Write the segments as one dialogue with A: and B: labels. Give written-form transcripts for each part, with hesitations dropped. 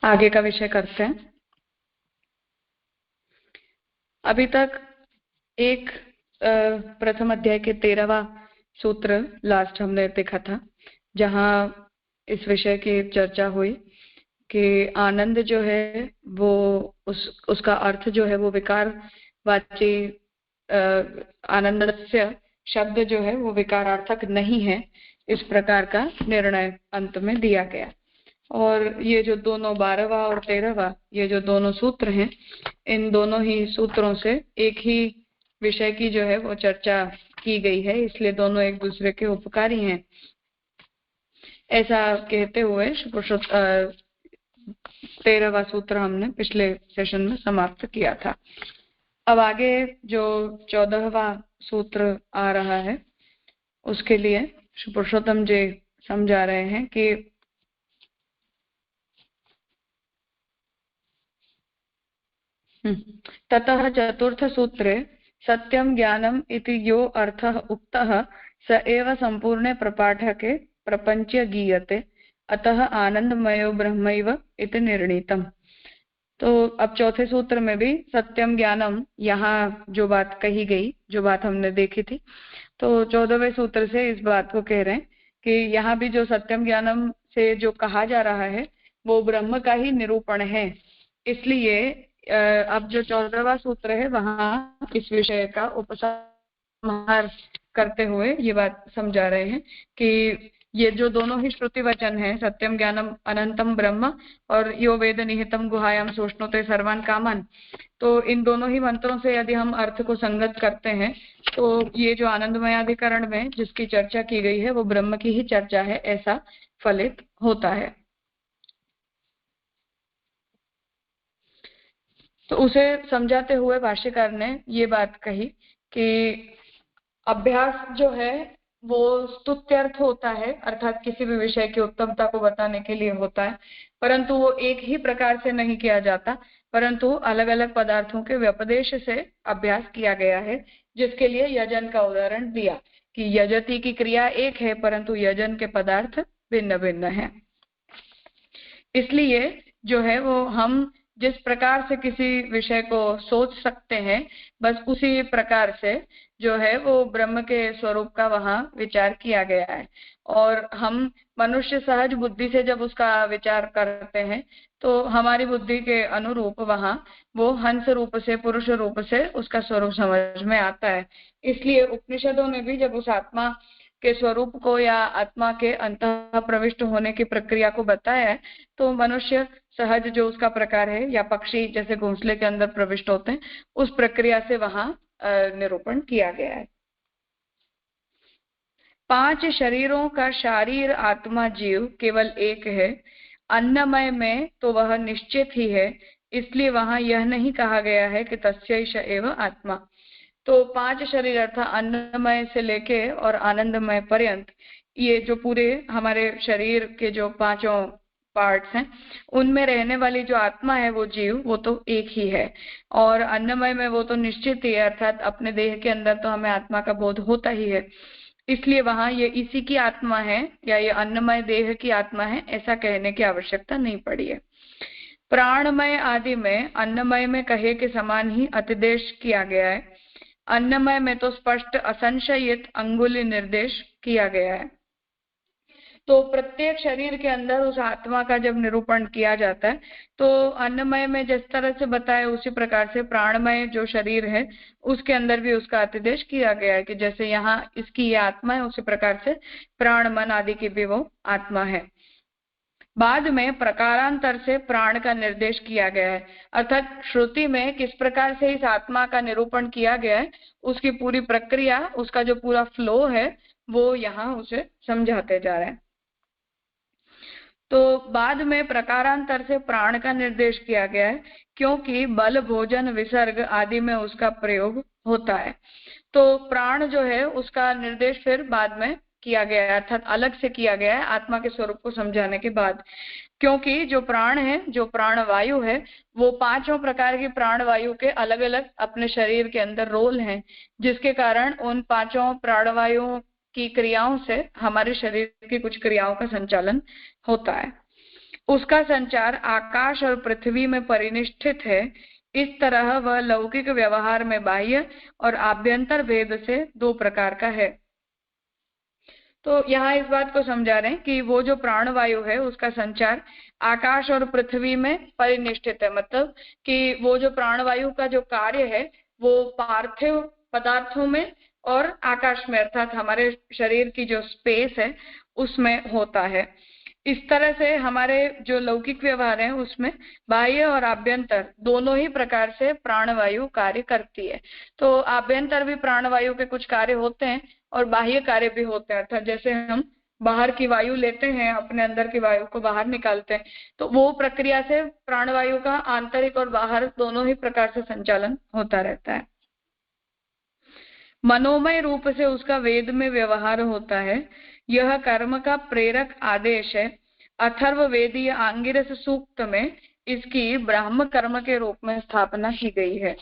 A: आगे का विषय करते हैं। अभी तक एक प्रथम अध्याय के 13वां सूत्र लास्ट हमने देखा था, जहां इस विषय की चर्चा हुई कि आनंद जो है वो उसका अर्थ जो है वो विकारवाची आनंदस्य शब्द जो है वो विकारार्थक नहीं है, इस प्रकार का निर्णय अंत में दिया गया। और ये जो दोनों 12वां और 13वां ये जो दोनों सूत्र हैं, इन दोनों ही सूत्रों से एक ही विषय की जो है वो चर्चा की गई है, इसलिए दोनों एक दूसरे के उपकारी हैं, ऐसा कहते हुए 13वां सूत्र हमने पिछले सेशन में समाप्त किया था। अब आगे जो 14वां सूत्र आ रहा है उसके लिए पुरुषोत्तम जी समझा रहे हैं कि ततः चतुर्थ सूत्रे सत्यं ज्ञानम् इति यो अर्थः उक्तः स एव संपूर्णे प्रपाठके प्रपंच्य गीयते, अतः आनंदमयो ब्रह्मैव इति निर्णीतम्। तो अब चौथे सूत्र में भी सत्यम ज्ञानम, यहाँ जो बात कही गई, जो बात हमने देखी थी, तो 14वें सूत्र से इस बात को कह रहे हैं कि यहाँ भी जो सत्यम ज्ञानम से जो कहा जा रहा है वो ब्रह्म का ही निरूपण है। इसलिए अब जो 14वां सूत्र है वहाँ इस विषय का उपसंहार करते हुए ये बात समझा रहे हैं कि ये जो दोनों ही श्रुति वचन है, सत्यम ज्ञानम अनंतम ब्रह्म और यो वेद निहितम गुहायाम सोष्णोते सर्वान कामन, तो इन दोनों ही मंत्रों से यदि हम अर्थ को संगत करते हैं तो ये जो आनंदमयाधिकरण में जिसकी चर्चा की गई है वो ब्रह्म की ही चर्चा है, ऐसा फलित होता है। तो उसे समझाते हुए भाष्यकार ने ये बात कही कि अभ्यास जो है वो स्तुत्यर्थ होता है, अर्थात किसी भी विषय की उत्तमता को बताने के लिए होता है, परंतु वो एक ही प्रकार से नहीं किया जाता, परंतु अलग अलग पदार्थों के व्यपदेश से अभ्यास किया गया है, जिसके लिए यजन का उदाहरण दिया कि यजति की क्रिया एक है परंतु यजन के पदार्थ भिन्न भिन्न है। इसलिए जो है वो हम जिस प्रकार से किसी विषय को सोच सकते हैं, बस उसी प्रकार से जो है वो ब्रह्म के स्वरूप का वहाँ विचार किया गया है। और हम मनुष्य सहज बुद्धि से जब उसका विचार करते हैं तो हमारी बुद्धि के अनुरूप वहाँ वो हंस रूप से, पुरुष रूप से उसका स्वरूप समझ में आता है। इसलिए उपनिषदों ने भी जब उस आत्मा के स्वरूप को या आत्मा के अंतः प्रविष्ट होने की प्रक्रिया को बताया है, तो मनुष्य सहज जो उसका प्रकार है या पक्षी जैसे घोंसले के अंदर प्रविष्ट होते हैं, उस प्रक्रिया से वहां निरूपण किया गया है। 5 शरीरों का शारीर आत्मा जीव केवल एक है, अन्नमय में तो वह निश्चित ही है, इसलिए वहां यह नहीं कहा गया है कि तस्यैष एव आत्मा। तो 5 शरीर अर्थात अन्नमय से लेके और आनंदमय पर्यंत, ये जो पूरे हमारे शरीर के जो 5 पार्ट्स हैं, उनमें रहने वाली जो आत्मा है वो जीव, वो तो एक ही है। और अन्नमय में वो तो निश्चित ही है, अर्थात अपने देह के अंदर तो हमें आत्मा का बोध होता ही है, इसलिए वहां ये इसी की आत्मा है या ये अन्नमय देह की आत्मा है ऐसा कहने की आवश्यकता नहीं पड़ी है। प्राणमय आदि में अन्नमय में कहे के समान ही अतिदेश किया गया है। अन्नमय में तो स्पष्ट असंशयित अंगुली निर्देश किया गया है। तो प्रत्येक शरीर के अंदर उस आत्मा का जब निरूपण किया जाता है तो अन्नमय में जिस तरह से बताया उसी प्रकार से प्राणमय जो शरीर है उसके अंदर भी उसका अतिदेश किया गया है कि जैसे यहाँ इसकी ये आत्मा है उसी प्रकार से प्राण मन आदि की भी वो आत्मा है। बाद में प्रकारांतर से प्राण का निर्देश किया गया है, अर्थात श्रुति में किस प्रकार से इस आत्मा का निरूपण किया गया है उसकी पूरी प्रक्रिया, उसका जो पूरा फ्लो है वो यहाँ उसे समझाते जा रहे हैं। तो बाद में प्रकारांतर से प्राण का निर्देश किया गया है, क्योंकि बल, भोजन, विसर्ग आदि में उसका प्रयोग होता है। तो प्राण जो है उसका निर्देश फिर बाद में किया गया है, अर्थात अलग से किया गया है आत्मा के स्वरूप को समझाने के बाद। क्योंकि जो प्राण है, जो प्राण वायु है, वो पांचों प्रकार की प्राण वायु के अलग अलग अपने शरीर के अंदर रोल हैं, जिसके कारण उन पांचों प्राण वायुओं की क्रियाओं से हमारे शरीर की कुछ क्रियाओं का संचालन होता है। उसका संचार आकाश और पृथ्वी में परिनिष्ठित है। इस तरह वह लौकिक व्यवहार में बाह्य और आभ्यंतर भेद से दो प्रकार का है। तो यहाँ इस बात को समझा रहे हैं कि वो जो प्राणवायु है उसका संचार आकाश और पृथ्वी में परिनिष्ठित है, मतलब कि वो जो प्राणवायु का जो कार्य है वो पार्थिव पदार्थों में और आकाश में, अर्थात हमारे शरीर की जो स्पेस है उसमें होता है। इस तरह से हमारे जो लौकिक व्यवहार है उसमें बाह्य और आभ्यंतर दोनों ही प्रकार से प्राणवायु कार्य करती है। तो आभ्यंतर भी प्राणवायु के कुछ कार्य होते हैं और बाह्य कार्य भी होते हैं, अर्थात जैसे हम बाहर की वायु लेते हैं, अपने अंदर की वायु को बाहर निकालते हैं, तो वो प्रक्रिया से प्राणवायु का आंतरिक और बाहर दोनों ही प्रकार से संचालन होता रहता है। मनोमय रूप से उसका वेद में व्यवहार होता है। यह कर्म का प्रेरक आदेश है। अथर्ववेदीय आंगिरस सूक्त में इसकी ब्राह्म कर्म के रूप में स्थापना की गई है।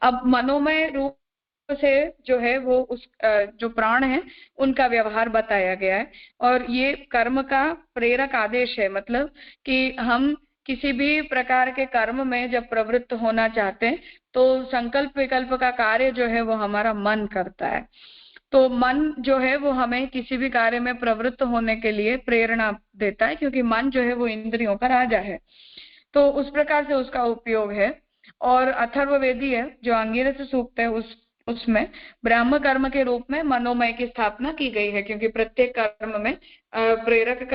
A: अब मनोमय रूप से जो है वो उस जो प्राण है उनका व्यवहार बताया गया है, और ये कर्म का प्रेरक आदेश है, मतलब कि हम किसी भी प्रकार के कर्म में जब प्रवृत्त होना चाहते हैं तो संकल्प विकल्प का कार्य जो है वो हमारा मन करता है। तो मन जो है वो हमें किसी भी कार्य में प्रवृत्त होने के लिए प्रेरणा देता है, क्योंकि मन जो है वो इंद्रियों का राजा है। तो उस प्रकार से उसका उपयोग है। और अथर्ववेदी है जो अंगिरस सूक्त है उसमें ब्राह्म कर्म के रूप में मनोमय की स्थापना की गई है, क्योंकि प्रत्येक कर्म में प्रेरक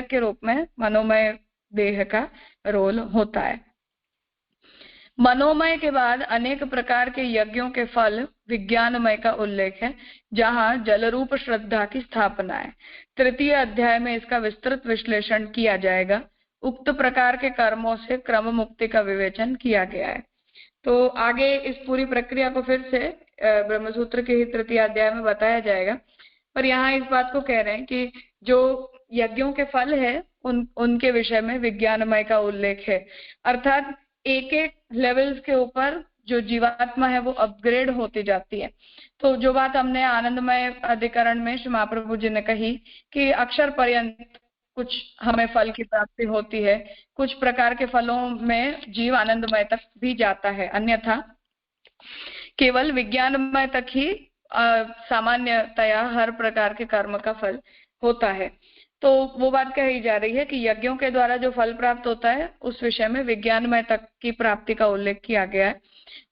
A: के रूप में मनोमय देह का रोल होता है। मनोमय के बाद अनेक प्रकार के यज्ञों के फल विज्ञानमय का उल्लेख है, जहां जलरूप श्रद्धा की स्थापना है। तृतीय अध्याय में इसका विस्तृत विश्लेषण किया जाएगा। उक्त प्रकार के कर्मों से क्रम मुक्ति का विवेचन किया गया है। तो आगे इस पूरी प्रक्रिया को फिर से ब्रह्मसूत्र के ही तृतीय अध्याय में बताया जाएगा, पर यहाँ इस बात को कह रहे हैं कि जो यज्ञों के फल है उनके विषय में विज्ञानमय का उल्लेख है, अर्थात एक एक लेवल्स के ऊपर जो जीवात्मा है वो अपग्रेड होती जाती है। तो जो बात हमने आनंदमय अधिकरण में श्री महाप्रभु जी ने कही कि अक्षर पर्यंत कुछ हमें फल की प्राप्ति होती है, कुछ प्रकार के फलों में जीव आनंदमय तक भी जाता है, अन्यथा केवल विज्ञानमय तक ही सामान्यतया हर प्रकार के कर्म का फल होता है। तो वो बात कही जा रही है कि यज्ञों के द्वारा जो फल प्राप्त होता है उस विषय में विज्ञानमय तक की प्राप्ति का उल्लेख किया गया है।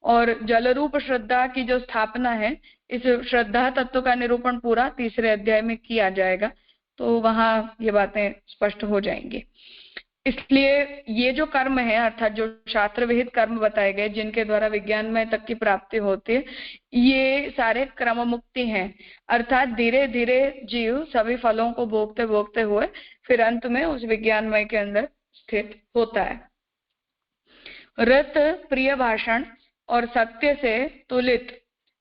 A: और जलरूप श्रद्धा की जो स्थापना है, इस श्रद्धा तत्व का निरूपण पूरा तीसरे अध्याय में किया जाएगा, तो वहां ये बातें स्पष्ट हो जाएंगी। इसलिए ये जो कर्म है, अर्थात जो शास्त्र विहित कर्म बताए गए जिनके द्वारा विज्ञानमय तक की प्राप्ति होती है, ये सारे क्रम मुक्ति हैं, अर्थात धीरे धीरे जीव सभी फलों को भोगते भोगते हुए फिर अंत में उस विज्ञानमय के अंदर स्थित होता है। रत, प्रिय भाषण और सत्य से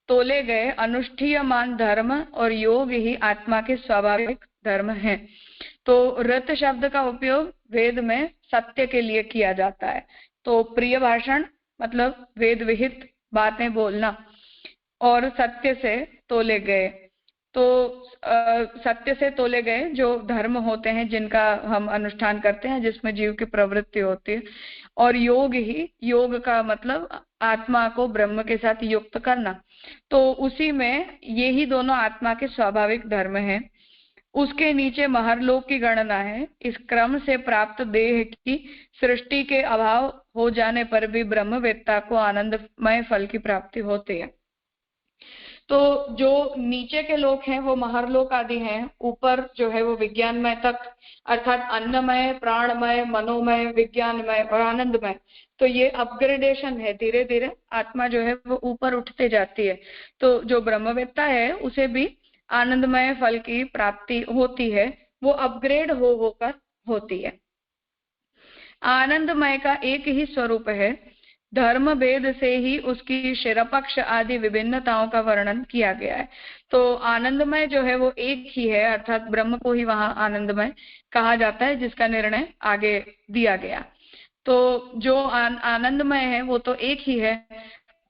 A: तोले गए अनुष्ठीयमान धर्म और योग ही आत्मा के स्वाभाविक धर्म हैं। तो रत शब्द का उपयोग वेद में सत्य के लिए किया जाता है। तो प्रिय भाषण मतलब वेद विहित बातें बोलना, और सत्य से तोले गए, तो सत्य से तोले गए जो धर्म होते हैं जिनका हम अनुष्ठान करते हैं, जिसमें जीव की प्रवृत्ति होती है। और योग का मतलब आत्मा को ब्रह्म के साथ युक्त करना, तो उसी में ये ही दोनों आत्मा के स्वाभाविक धर्म हैं। उसके नीचे महरलोक की गणना है। इस क्रम से प्राप्त देह की सृष्टि के अभाव हो जाने पर भी ब्रह्मवेत्ता को आनंदमय फल की प्राप्ति होती है। तो जो नीचे के लोक हैं वो महरलोक आदि हैं, ऊपर जो है वो विज्ञानमय तक, अर्थात अन्नमय, प्राणमय, मनोमय, विज्ञानमय और आनंदमय। तो ये अपग्रेडेशन है, धीरे धीरे आत्मा जो है वो ऊपर उठते जाती है। तो जो ब्रह्मवेत्ता है उसे भी आनंदमय फल की प्राप्ति होती है, वो अपग्रेड हो होकर होती है। आनंदमय का एक ही स्वरूप है, धर्म भेद से ही उसकी शिरपक्ष आदि विभिन्नताओं का वर्णन किया गया है। तो आनंदमय जो है वो एक ही है, अर्थात ब्रह्म को ही वहां आनंदमय कहा जाता है, जिसका निर्णय आगे दिया गया। तो जो आनंदमय है वो तो एक ही है,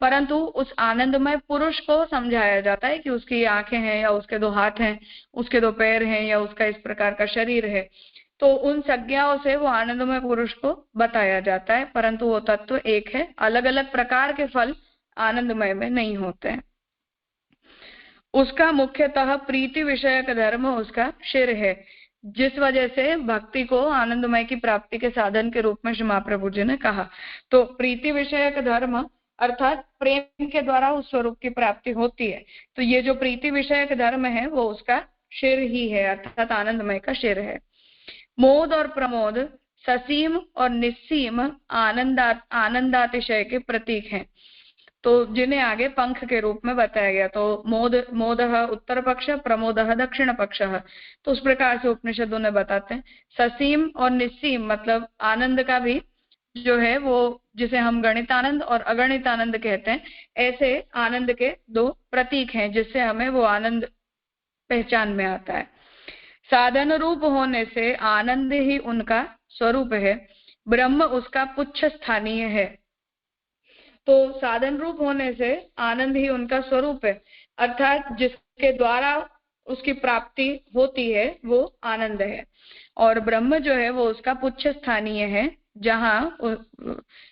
A: परंतु उस आनंदमय पुरुष को समझाया जाता है कि उसकी आंखें हैं या उसके दो हाथ हैं, उसके दो पैर हैं या उसका इस प्रकार का शरीर है। तो उन संज्ञाओं से वो आनंदमय पुरुष को बताया जाता है, परंतु वो तत्व एक है। अलग अलग प्रकार के फल आनंदमय में नहीं होते हैं। उसका मुख्यतः प्रीति विषयक धर्म उसका शिर है, जिस वजह से भक्ति को आनंदमय की प्राप्ति के साधन के रूप में श्री महाप्रभु जी ने कहा। तो प्रीति विषयक धर्म अर्थात प्रेम के द्वारा उस स्वरूप की प्राप्ति होती है। तो ये जो प्रीति विषयक धर्म है वो उसका शिर ही है, अर्थात आनंदमय का शिर है। मोद और प्रमोद ससीम और निस्सीम आनंदातिशय के प्रतीक हैं, तो जिन्हें आगे पंख के रूप में बताया गया। तो मोदः उत्तर पक्ष, प्रमोदः दक्षिण पक्ष, तो उस प्रकार से उपनिषदों ने बताते हैं। ससीम और निस्सीम मतलब आनंद का भी जो है वो, जिसे हम गणितानंद और अगणित आनंद कहते हैं, ऐसे आनंद के दो प्रतीक हैं जिससे हमें वो आनंद पहचान में आता है। साधन रूप होने से आनंद ही उनका स्वरूप है, ब्रह्म उसका पुच्छ स्थानीय है। तो साधन रूप होने से आनंद ही उनका स्वरूप है, अर्थात जिसके द्वारा उसकी प्राप्ति होती है वो आनंद है, और ब्रह्म जो है वो उसका पुच्छ स्थानीय है, जहाँ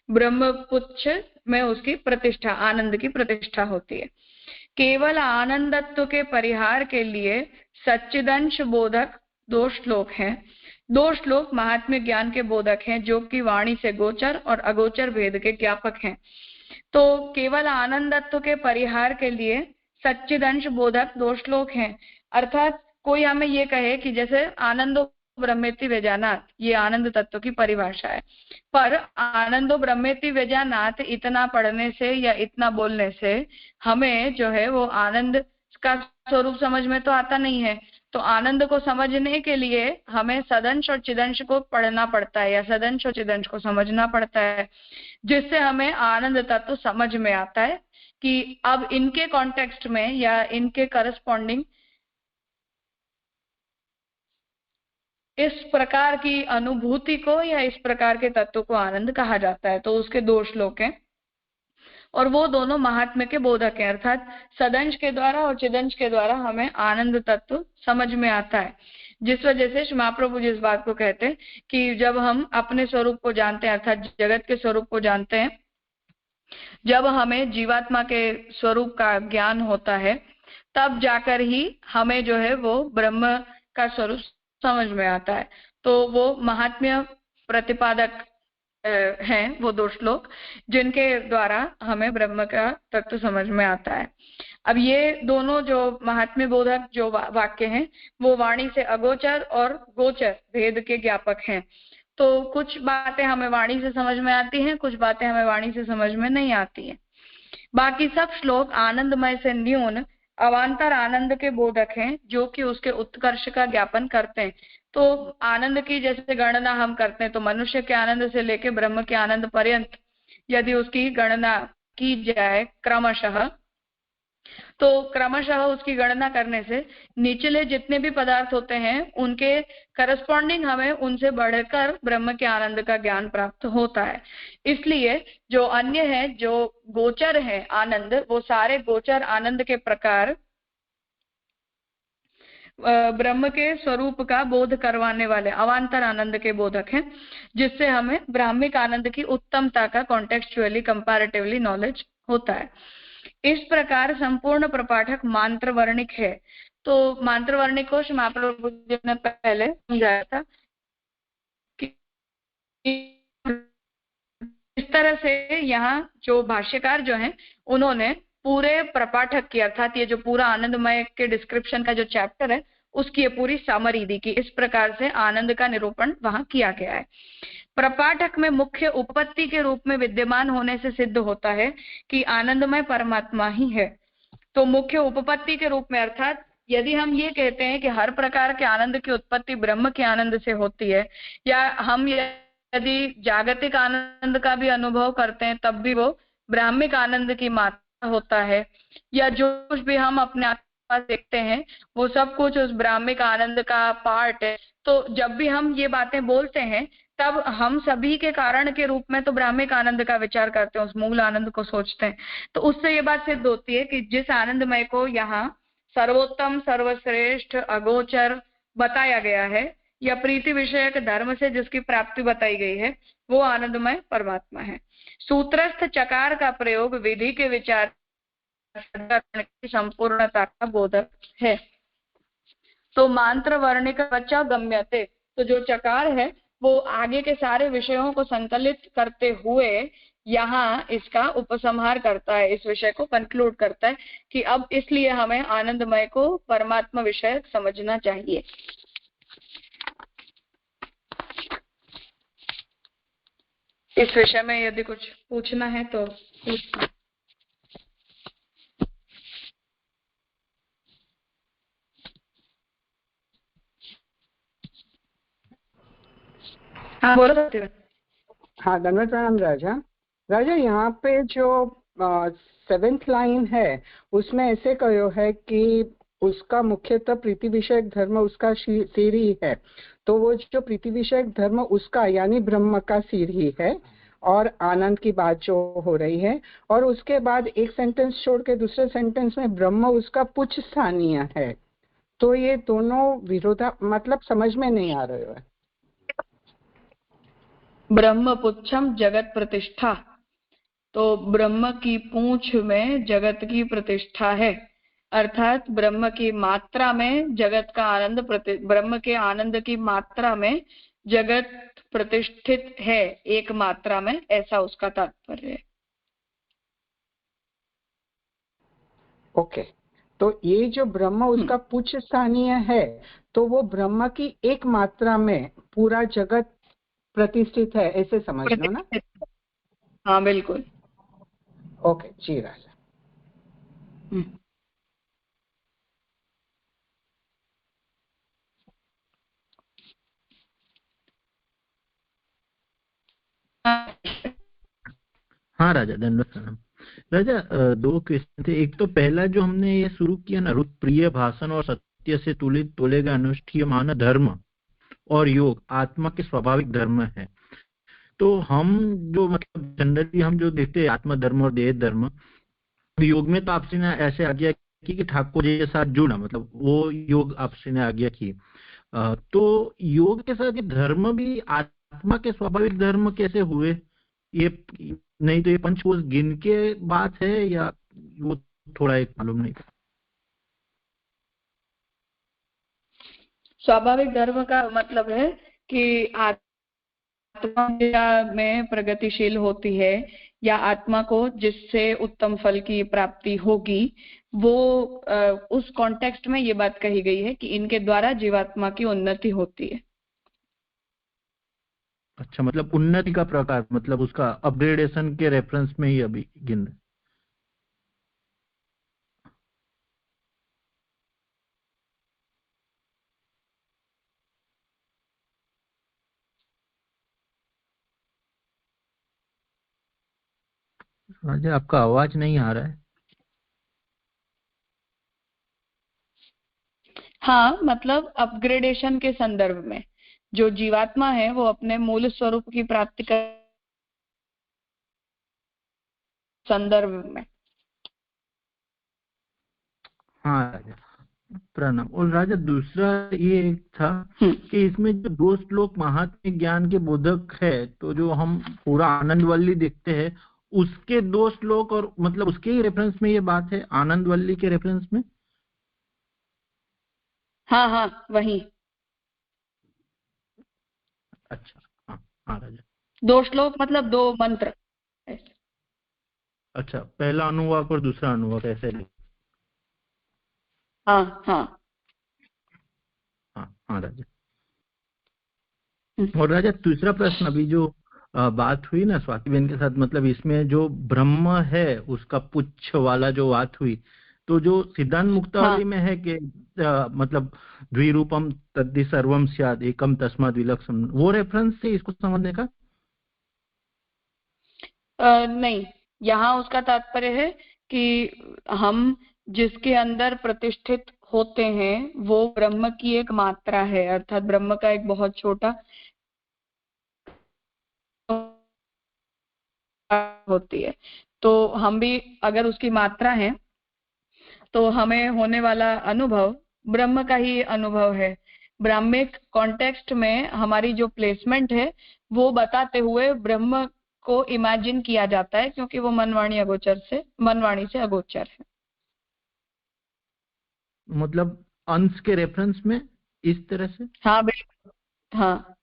A: ब्रह्म पुच्छ में उसकी प्रतिष्ठा, आनंद की प्रतिष्ठा होती है। केवल आनंदत्व के परिहार के लिए सच्चिदंश बोधक दो श्लोक हैं। दो श्लोक महात्म्य ज्ञान के बोधक हैं, जो कि वाणी से गोचर और अगोचर भेद के ज्ञापक हैं। तो केवल आनंदत्व के परिहार के लिए सच्चिदंश बोधक दो श्लोक हैं, अर्थात कोई हमें ये कहे कि जैसे आनंदो ब्रह्मेति व्यजानात, ये आनंद तत्व की परिभाषा है, पर आनंदो ब्रह्मेति व्यजानात इतना पढ़ने से या इतना बोलने से हमें जो है वो आनंद का स्वरूप समझ में तो आता नहीं है। तो आनंद को समझने के लिए हमें सदंश और चिदंश को पढ़ना पड़ता है, या सदंश और चिदंश को समझना पड़ता है, जिससे हमें आनंद तत्व समझ में आता है कि अब इनके कॉन्टेक्स्ट में या इनके करस्पॉन्डिंग इस प्रकार की अनुभूति को या इस प्रकार के तत्व को आनंद कहा जाता है। तो उसके दो श्लोक हैं और वो दोनों महात्म्य के बोधक हैं, अर्थात सदंश के द्वारा और चिदंश के द्वारा हमें आनंद तत्व समझ में आता है। जिस वजह से श्री महाप्रभु जी इस बात को कहते हैं कि जब हम अपने स्वरूप को जानते हैं, अर्थात जगत के स्वरूप को जानते हैं, जब हमें जीवात्मा के स्वरूप का ज्ञान होता है, तब जाकर ही हमें जो है वो ब्रह्म का स्वरूप समझ में आता है। तो वो महात्म्य प्रतिपादक हैं वो दो श्लोक, जिनके द्वारा हमें ब्रह्म का तत्व समझ में आता है। अब ये दोनों जो महात्म्य बोधक जो वाक्य हैं वो वाणी से अगोचर और गोचर भेद के ज्ञापक हैं। तो कुछ बातें हमें वाणी से समझ में आती हैं, कुछ बातें हमें वाणी से समझ में नहीं आती हैं। बाकी सब श्लोक आनंदमय से न्यून अवान्तर आनंद के बोधक हैं, जो कि उसके उत्कर्ष का ज्ञापन करते हैं। तो आनंद की जैसे गणना हम करते हैं, तो मनुष्य के आनंद से लेके ब्रह्म के आनंद पर्यंत यदि उसकी गणना की जाए क्रमशः, तो क्रमशः उसकी गणना करने से निचले जितने भी पदार्थ होते हैं उनके करस्पॉन्डिंग हमें उनसे बढ़कर ब्रह्म के आनंद का ज्ञान प्राप्त होता है। इसलिए जो अन्य है, जो गोचर है आनंद, वो सारे गोचर आनंद के प्रकार ब्रह्म के स्वरूप का बोध करवाने वाले अवान्तर आनंद के बोधक हैं, जिससे हमें ब्राह्मिक आनंद की उत्तमता का कॉन्टेक्चुअली कंपैरेटिवली नॉलेज होता है। इस प्रकार संपूर्ण प्रपाठक मांत्र वर्णिक है। तो मांत्र वर्णिक को महाप्रभु जी ने पहले समझाया था कि इस तरह से यहाँ जो भाष्यकार जो हैं उन्होंने पूरे प्रपाठक की, अर्थात ये जो पूरा आनंदमय के डिस्क्रिप्शन का जो चैप्टर है उसकी ये पूरी समरी दी कि इस प्रकार से आनंद का निरूपण वहां किया गया है। प्रपाठक में मुख्य उपपत्ति के रूप में विद्यमान होने से सिद्ध होता है कि आनंदमय परमात्मा ही है। तो मुख्य उपपत्ति के रूप में, अर्थात यदि हम ये कहते हैं कि हर प्रकार के आनंद की उत्पत्ति ब्रह्म के आनंद से होती है, या हम यदि जागतिक आनंद का भी अनुभव करते हैं तब भी वो ब्राह्मिक आनंद की मात्रा होता है, या जो कुछ भी हम अपने आसपास देखते हैं वो सब कुछ उस ब्राह्मिक आनंद का पार्ट है, तो जब भी हम ये बातें बोलते हैं तब हम सभी के कारण के रूप में तो ब्राह्मिक आनंद का विचार करते हैं, उस मूल आनंद को सोचते हैं। तो उससे ये बात सिद्ध होती है कि जिस आनंदमय को यहाँ सर्वोत्तम, सर्वश्रेष्ठ, अगोचर बताया गया है, या प्रीति विषयक धर्म से जिसकी प्राप्ति बताई गई है, वो आनंदमय परमात्मा है। सूत्रस्थ चकार का प्रयोग विधि के विचार की संपूर्णता का बोधक है। तो मंत्र वर्णिक बच्चा गम्यते, तो जो चकार है वो आगे के सारे विषयों को संकलित करते हुए यहाँ इसका उपसंहार करता है, इस विषय को कंक्लूड करता है कि अब इसलिए हमें आनंदमय को परमात्मा विषय समझना चाहिए। इस विषय में यदि कुछ पूछना है तो पूछना। हाँ बोलो सत्यव्रत।
B: हाँ धन्यवाद प्रणाम राजा। राजा यहाँ पे जो 7th लाइन है उसमें ऐसे कहो है कि उसका मुख्यतः प्रीति विषयक धर्म उसका सिर ही है, तो वो जो प्रीति विषयक धर्म उसका यानी ब्रह्म का सिर ही है, और आनंद की बात जो हो रही है, और उसके बाद एक सेंटेंस छोड़ के दूसरे सेंटेंस में ब्रह्म उसका पुच्छ स्थानीय है। तो ये दोनों विरोधा मतलब समझ में नहीं आ रहे है।
A: ब्रह्म पुच्छम जगत प्रतिष्ठा, तो ब्रह्म की पूंछ में जगत की प्रतिष्ठा है, अर्थात ब्रह्म की मात्रा में जगत का आनंद ब्रह्म के आनंद की मात्रा में जगत प्रतिष्ठित है, एक मात्रा में, ऐसा उसका तात्पर्य है।
B: ओके, तो ये जो ब्रह्म उसका पुच्छ स्थानीय है, तो वो ब्रह्म की एक मात्रा में पूरा जगत प्रतिष्ठित है, ऐसे समझ लो ना।
A: हाँ बिल्कुल।
B: ओके जी राजा।
C: हाँ राजा धन्यवाद। राजा 2 क्वेश्चन थे। एक तो पहला जो हमने ये शुरू किया ना, रुत प्रिय भाषण और सत्य से तुलित तोले गए अनुष्ठीयमान धर्म और योग आत्मा के स्वाभाविक धर्म है। तो हम जो मतलब जनरली हम जो देखते हैं आत्मा धर्म और देह धर्म, योग में तो आपसे ने ऐसे आज्ञा की कि ठाकुर जी के साथ जुड़ना, मतलब वो योग आपसे ने आज्ञा की। तो योग के साथ ये धर्म भी आत्मा के स्वाभाविक धर्म कैसे हुए? ये नहीं तो ये पंचकोश गिन के बात है या वो थोड़ा एक मालूम नहीं।
A: स्वाभाविक धर्म का मतलब है कि आत्मा में प्रगतिशील होती है, या आत्मा को जिससे उत्तम फल की प्राप्ति होगी, वो उस कॉन्टेक्स्ट में ये बात कही गई है कि इनके द्वारा जीवात्मा की उन्नति होती है।
C: अच्छा, मतलब उन्नति का प्रकार, मतलब उसका अपग्रेडेशन के रेफरेंस में ही अभी गिन रहे। राजा आपका आवाज नहीं आ रहा है।
A: हाँ, मतलब अपग्रेडेशन के संदर्भ में जो जीवात्मा है वो अपने मूल स्वरूप की प्राप्ति कर संदर्भ में।
C: हाँ राजा प्रणाम। और राजा दूसरा ये था कि इसमें जो 2 श्लोक महात्म्य ज्ञान के बोधक है, तो जो हम पूरा आनंदवल्ली देखते हैं उसके 2 श्लोक और मतलब उसके ही रेफरेंस में ये बात है, आनंदवल्ली के रेफरेंस में।
A: हाँ हाँ वही।
C: अच्छा हाँ हाँ राजा।
A: 2 श्लोक मतलब 2 मंत्र।
C: अच्छा, पहला अनुवाक और दूसरा अनुवाक ऐसे।
A: हाँ हाँ
C: हाँ हाँ राजा। और राजा दूसरा प्रश्न, अभी जो बात हुई ना स्वाति बहन के साथ, मतलब इसमें जो ब्रह्म है उसका पुच्छ वाला जो बात हुई, तो जो सिद्धांत मुक्तावली में है कि मतलब द्विरूपम तद्धि सर्वम स्यात् एकम तस्मात् विलक्षण, वो रेफरेंस से इसको समझने का?
A: नहीं, यहाँ उसका तात्पर्य है कि हम जिसके अंदर प्रतिष्ठित होते हैं वो ब्रह्म की एक मात्रा है, अर्थात ब्रह्म का एक बहुत छोटा होती है। तो हम भी अगर उसकी मात्रा है तो हमें होने वाला अनुभव ब्रह्म का ही अनुभव है। ब्राह्मिक कॉन्टेक्स्ट में हमारी जो प्लेसमेंट है वो बताते हुए ब्रह्म को इमेजिन किया जाता है, क्योंकि वो मनवाणी से अगोचर है।
C: मतलब अंश के रेफरेंस में इस तरह से?
A: हाँ बिल्कुल, हाँ।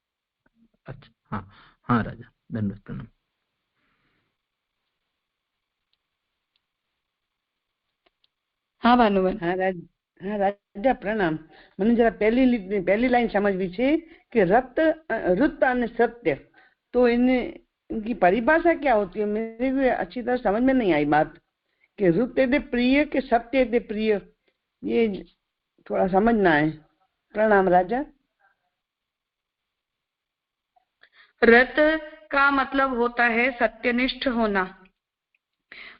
C: अच्छा, हाँ हाँ राजा, धन्यवाद, प्रणाम।
A: हाँ भानुबेन।
D: हाँ राजा प्रणाम। મને જરા પહેલી લાઈન સમજવી છે કે ऋत અને सत्य, तो इनकी परिभाषा क्या होती है? मेरे को अच्छी तरह समझ में नहीं आई बात कि ऋत एते प्रिय के सत्य एते प्रिय, ये थोड़ा समझना है। प्रणाम राजा।
A: रत का मतलब होता है सत्यनिष्ठ होना।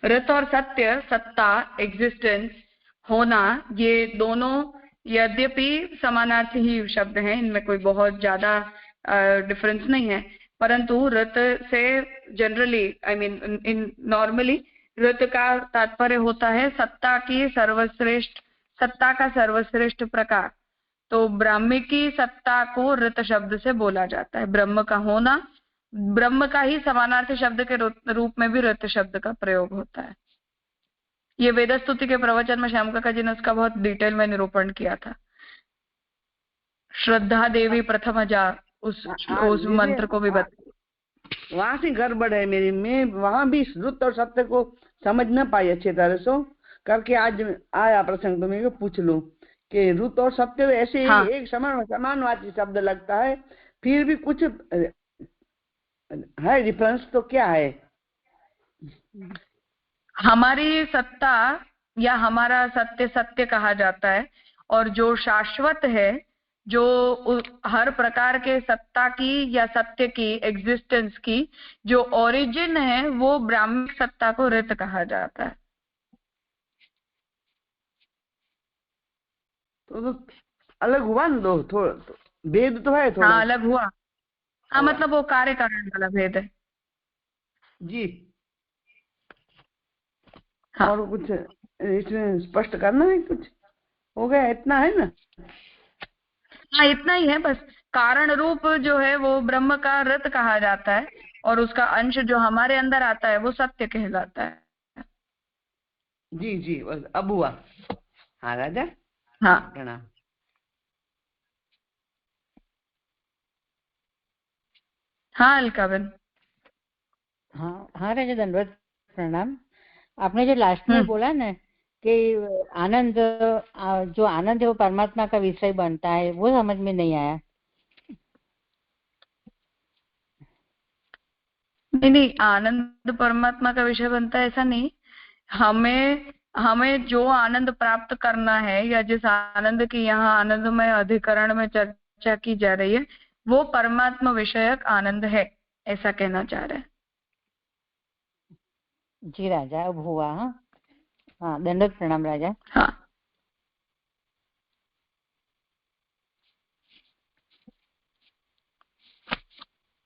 A: रत और सत्य, सत्ता, एग्जिस्टेंस, होना, ये दोनों यद्यपि समानार्थी ही शब्द हैं, इनमें कोई बहुत ज्यादा डिफरेंस नहीं है, परंतु रत से जनरली इन नॉर्मली रत का तात्पर्य होता है सत्ता का सर्वश्रेष्ठ प्रकार। तो ब्राह्मिकी सत्ता को रत शब्द से बोला जाता है। ब्रह्म का होना, ब्रह्म का ही समानार्थी शब्द के रूप में भी रत शब्द का प्रयोग होता है। ये वेदस्तुति के प्रवचन में श्याम काका जी ने उसका बहुत डिटेल में निरूपण किया था। श्रद्धा देवी प्रथम जा, उस मंत्र को भी बता।
D: वहां से गड़बड़ है मेरी, मैं वहां भी ऋत और सत्य को समझ न पाई अच्छी तरह से, करके आज आया प्रसंग तो मैं पूछ लूं कि ऋत और सत्य ऐसे
A: हाँ।
D: एक समानवाची शब्द लगता है, फिर भी कुछ है डिफरेंस, तो क्या है?
A: हमारी सत्ता या हमारा सत्य सत्य कहा जाता है, और जो शाश्वत है, जो हर प्रकार के सत्ता की या सत्य की, एग्जिस्टेंस की जो ओरिजिन है, वो ब्राह्मिक सत्ता को ऋत कहा जाता है।
D: तो अलग हुआ ना, दो थोड़ा भेद तो है थोड़ा।
A: हाँ, अलग हुआ। हाँ, मतलब वो कार्य कारण वाला भेद है
D: जी।
A: हाँ।
D: और कुछ इसमें स्पष्ट करना है? कुछ हो गया, इतना है ना?
A: हाँ, इतना ही है बस। कारण रूप जो है वो ब्रह्म का रत कहा जाता है, और उसका अंश जो हमारे अंदर आता है वो सत्य कहलाता है।
D: जी जी, बस अब हुआ। हाँ राजा।
A: हाँ
D: प्रणाम।
A: हाँ अलकाबेन।
E: हाँ हाँ राजा, दंडवत प्रणाम। आपने जो लास्ट में बोला ना कि आनंद, जो आनंद है वो परमात्मा का विषय बनता है, वो समझ में नहीं आया।
A: नहीं, आनंद परमात्मा का विषय बनता है ऐसा नहीं। हमें जो आनंद प्राप्त करना है, या जिस आनंद की यहाँ आनंदमय अधिकरण में चर्चा की जा रही है, वो परमात्मा विषयक आनंद है, ऐसा कहना चाह रहे हैं।
E: जी राजा, अब हुआ। हाँ, दंडवत प्रणाम राजा।
A: हाँ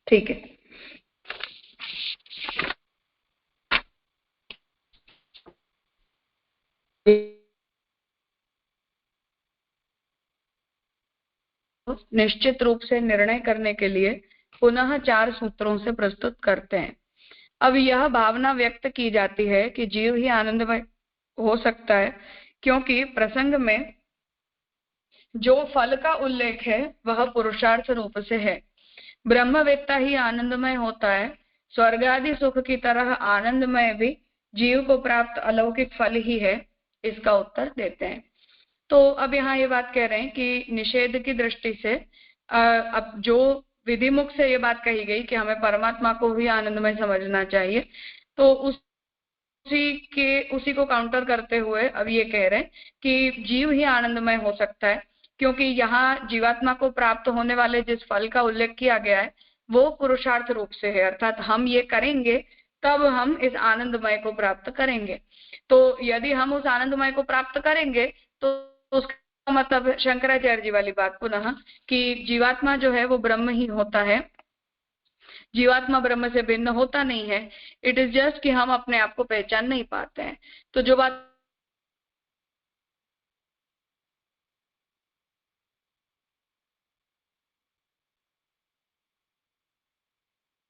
A: ठीक है। निश्चित रूप से निर्णय करने के लिए पुनः 4 सूत्रों से प्रस्तुत करते हैं। अब यह भावना व्यक्त की जाती है कि जीव ही आनंदमय हो सकता है, क्योंकि प्रसंग में जो फल का उल्लेख है वह पुरुषार्थ रूप से है। ब्रह्मवेत्ता ही आनंदमय होता है। स्वर्ग आदि सुख की तरह आनंदमय भी जीव को प्राप्त अलौकिक फल ही है। इसका उत्तर देते हैं। तो अब यहाँ ये बात कह रहे हैं कि निषेध की दृष्टि से अब जो विधिमुख से ये बात कही गई कि हमें परमात्मा को भी आनंदमय समझना चाहिए, तो उस उसी को काउंटर करते हुए अब ये कह रहे हैं कि जीव ही आनंदमय हो सकता है, क्योंकि यहाँ जीवात्मा को प्राप्त होने वाले जिस फल का उल्लेख किया गया है वो पुरुषार्थ रूप से है, अर्थात हम ये करेंगे तब हम इस आनंदमय को प्राप्त करेंगे। तो यदि हम उस आनंदमय को प्राप्त करेंगे तो उसका मतलब शंकराचार्य जी वाली बात पुनः कि जीवात्मा जो है वो ब्रह्म ही होता है, जीवात्मा ब्रह्म से भिन्न होता नहीं है। इट इज जस्ट कि हम अपने आप को पहचान नहीं पाते हैं। तो जो बात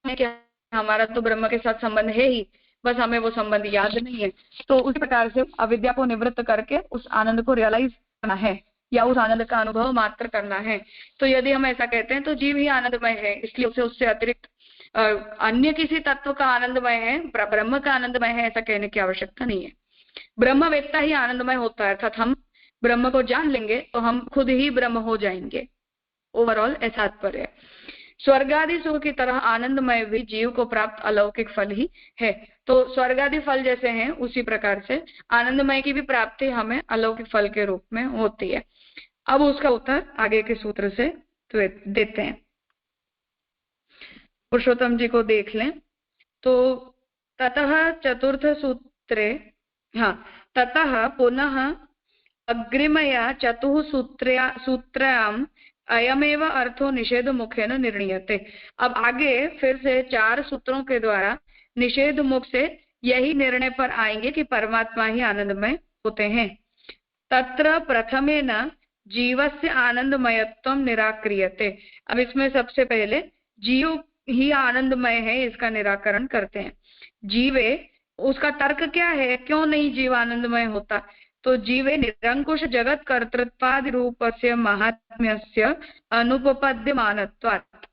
A: कि हमारा तो ब्रह्म के साथ संबंध है ही, बस हमें वो संबंध याद नहीं है, तो उसी प्रकार से अविद्या को निवृत्त करके उस आनंद को रियलाइज करना है या उस आनंद का अनुभव मात्र करना है। तो यदि हम ऐसा कहते हैं तो जीव ही आनंदमय है, इसलिए उसे उससे अतिरिक्त अन्य किसी तत्व का आनंदमय है, ब्रह्म का आनंदमय है, ऐसा कहने की आवश्यकता नहीं है। ब्रह्मवेत्ता ही आनंदमय होता है, अर्थात हम ब्रह्म को जान लेंगे तो हम खुद ही ब्रह्म हो जाएंगे। ओवरऑल ऐसा तात्पर्य है। स्वर्गादि सुख की तरह आनंदमय भी जीव को प्राप्त अलौकिक फल ही है। तो स्वर्गादि फल जैसे हैं उसी प्रकार से आनंदमय की भी प्राप्ति हमें अलौकिक फल के रूप में होती है। अब उसका उत्तर आगे के सूत्र से देते हैं। पुरुषोत्तम जी को देख लें तो ततः चतुर्थ सूत्रे ततः पुनः अग्रिमया चतुः सूत्रायाम अयमेव अर्थो निषेध मुखेन निर्णीयते। अब आगे फिर से 4 सूत्रों के द्वारा निषेध मुख से यही निर्णय पर आएंगे कि परमात्मा ही आनंदमय होते हैं। तत्र प्रथमेन जीवस्य आनंदमयत्व निराक्रियते। अब इसमें सबसे पहले जीव ही आनंदमय है इसका निराकरण करते हैं। जीवे, उसका तर्क क्या है, क्यों नहीं जीव आनंदमय होता? तो जीवे निरंकुश जगत कर्तृत्वादि रूपस्य महात्म्यस्य अनुपपद्यमानत्वात्।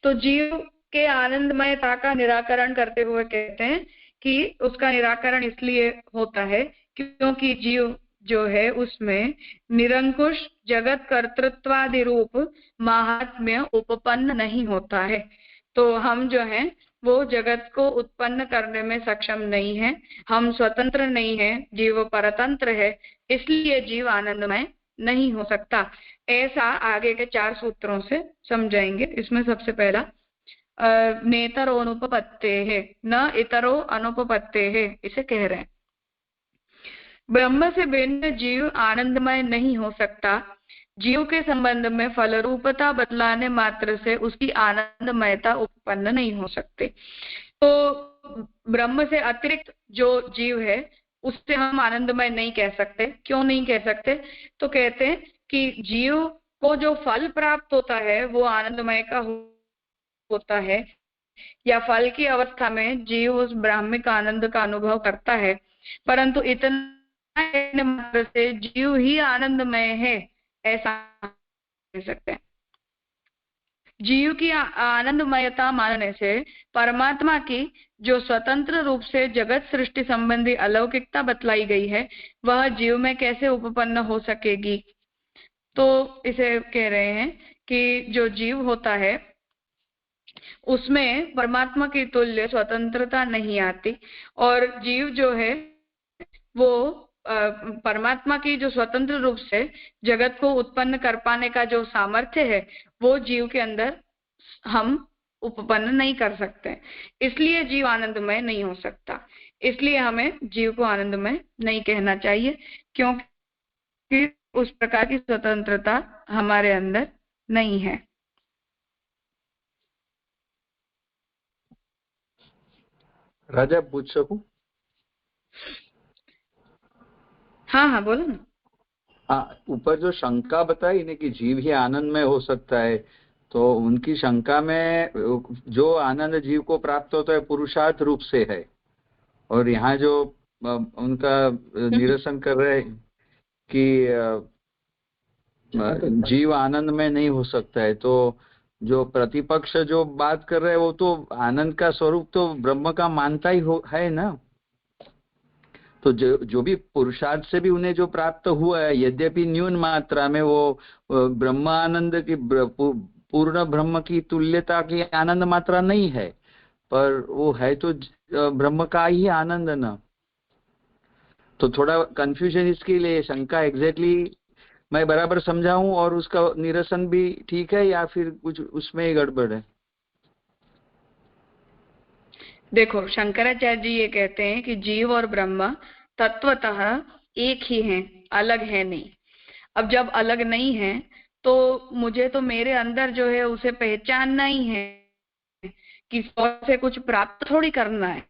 A: तो जीव के आनंदमयता का निराकरण करते हुए कहते हैं कि उसका निराकरण इसलिए होता है क्योंकि जीव जो है उसमें निरंकुश जगत कर्तृत्वादि रूप महात्म्य उपपन्न नहीं होता है। तो हम जो है वो जगत को उत्पन्न करने में सक्षम नहीं है, हम स्वतंत्र नहीं है, जीव परतंत्र है, इसलिए जीव आनंदमय नहीं हो सकता। ऐसा आगे के 4 सूत्रों से समझाएंगे। इसमें सबसे पहला नेतरो अनुपपत्ते है, न इतरो अनुपपत्ते है, इसे कह रहे हैं। ब्रह्म से भिन्न जीव आनंदमय नहीं हो सकता। जीव के संबंध में फल रूपता बदलाने मात्र से उसकी आनंदमयता उत्पन्न नहीं हो सकते। तो ब्रह्म से अतिरिक्त जो जीव है उससे हम आनंदमय नहीं कह सकते। क्यों नहीं कह सकते? तो कहते हैं कि जीव को जो फल प्राप्त होता है वो आनंदमय का होता है, या फल की अवस्था में जीव उस ब्राह्मिक आनंद का अनुभव करता है, परंतु इतना मात्र से जीव ही आनंदमय है ऐसा कह सकते हैं। जीव की आनंदमयता मानने से परमात्मा की जो स्वतंत्र रूप से जगत सृष्टि संबंधी अलौकिकता बतलाई गई है वह जीव में कैसे उपपन्न हो सकेगी? तो इसे कह रहे हैं कि जो जीव होता है उसमें परमात्मा की तुल्य स्वतंत्रता नहीं आती, और जीव जो है वो परमात्मा की जो स्वतंत्र रूप से जगत को उत्पन्न कर पाने का जो सामर्थ्य है वो जीव के अंदर हम उपपन्न नहीं कर सकते, इसलिए जीव आनंदमय नहीं हो सकता। इसलिए हमें जीव को आनंदमय नहीं कहना चाहिए, क्योंकि उस प्रकार की स्वतंत्रता हमारे अंदर नहीं है।
F: राजा पूछ सकूं?
A: हाँ बोलो ना।
F: हाँ, ऊपर जो शंका बताई ने कि जीव ही आनंद में हो सकता है, तो उनकी शंका में जो आनंद जीव को प्राप्त होता है पुरुषार्थ रूप से है, और यहाँ जो उनका निरसन कर रहे हैं कि जीव आनंद में नहीं हो सकता है, तो जो प्रतिपक्ष जो बात कर रहे हैं वो तो आनंद का स्वरूप तो ब्रह्म का मानता ही है ना। तो जो भी पुरुषार्थ से भी उन्हें जो प्राप्त हुआ है, यद्यपि न्यून मात्रा में, वो ब्रह्म आनंद की पूर्ण ब्रह्म की तुल्यता की आनंद मात्रा नहीं है। पर वो है तो ब्रह्म का ही आनंद ना। तो थोड़ा कंफ्यूजन इसके लिए, शंका एग्जैक्टली मैं बराबर समझाऊं और उसका निरसन भी ठीक है या फिर कुछ उसमें ही गड़बड़ है?
A: देखो, शंकराचार्य जी ये कहते हैं कि जीव और ब्रह्म तत्वतः एक ही हैं, अलग है नहीं। अब जब अलग नहीं है तो मुझे तो मेरे अंदर जो है उसे पहचानना ही है, किसी और से कुछ प्राप्त थोड़ी करना है।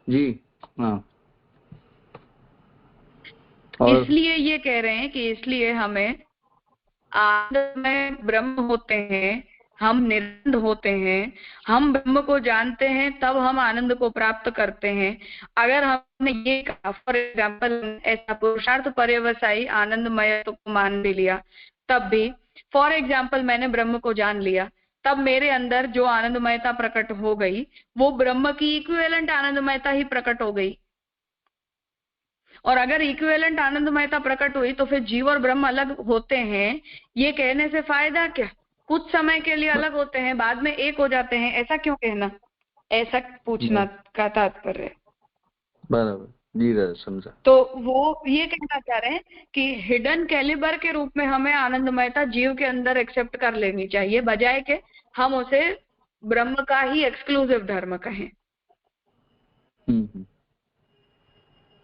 F: जी हाँ। और
A: इसलिए ये कह रहे हैं कि इसलिए हमें आनंद में ब्रह्म होते हैं, हम निरंतर होते हैं, हम ब्रह्म को जानते हैं, तब हम आनंद को प्राप्त करते हैं। अगर हमने ये कहा, फॉर एग्जाम्पल, ऐसा पुरुषार्थ पर्यवसायी आनंदमय को मान भी लिया, तब भी फॉर एग्जाम्पल मैंने ब्रह्म को जान लिया, तब मेरे अंदर जो आनंदमयता प्रकट हो गई वो ब्रह्म की इक्विवेलेंट आनंदमयता ही प्रकट हो गई। और अगर इक्विवेलेंट आनंदमयता प्रकट हुई तो फिर जीव और ब्रह्म अलग होते हैं, ये कहने से फायदा क्या? कुछ समय के लिए अलग होते हैं, बाद में एक हो जाते हैं, ऐसा क्यों कहना? ऐसा पूछना का तात्पर्य।
F: बराबर जी, समझा।
A: तो वो ये कहना चाह रहे हैं कि हिडन कैलिबर के रूप में हमें आनंदमयता जीव के अंदर एक्सेप्ट कर लेनी चाहिए, बजाय के हम उसे ब्रह्म का ही एक्सक्लूसिव धर्म कहें।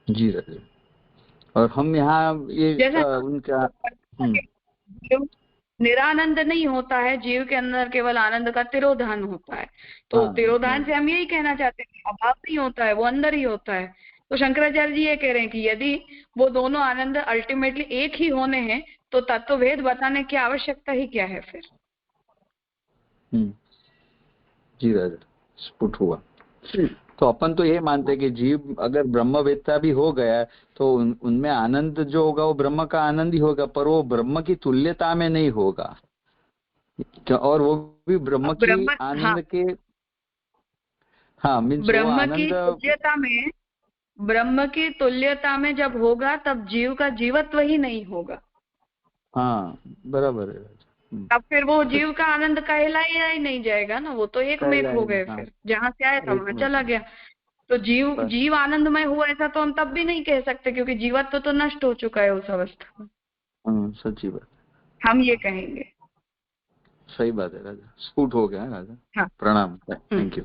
F: जी राजा। और हम यहाँ ये उनका
A: निरानंद नहीं होता है, जीव के अंदर केवल आनंद का तिरोधान होता है। तो तिरोधान से हम यही कहना चाहते हैं, अभाव नहीं होता है, वो अंदर ही होता है। तो शंकराचार्य जी ये कह रहे हैं कि यदि वो दोनों आनंद अल्टीमेटली एक ही होने हैं तो तत्वभेद बताने की आवश्यकता ही क्या है फिर?
F: जी राजा, स्फुट हुआ। तो अपन तो ये मानते हैं कि जीव अगर ब्रह्मवेत्ता भी हो गया तो उनमें आनंद जो होगा वो ब्रह्म का आनंद ही होगा, पर वो ब्रह्म की तुल्यता में नहीं होगा, और वो भी ब्रह्म की आनंद के
A: ब्रह्म की तुल्यता में जब होगा तब जीव का जीवत्व ही नहीं होगा।
F: हाँ बराबर है।
A: तब फिर वो जीव का आनंद कहलाया ही नहीं जाएगा ना, वो तो एक में हो गए। फिर जहाँ से आया था वहां चला गया। तो जीव आनंदमय हुआ ऐसा तो हम तब भी नहीं कह सकते, क्योंकि जीवत्व तो नष्ट हो चुका है उस अवस्था में।
F: सच्ची बात,
A: हम ये कहेंगे।
F: सही बात है राजा, स्फुट हो गया राजा।
A: हाँ।
F: प्रणाम, थैंक यू।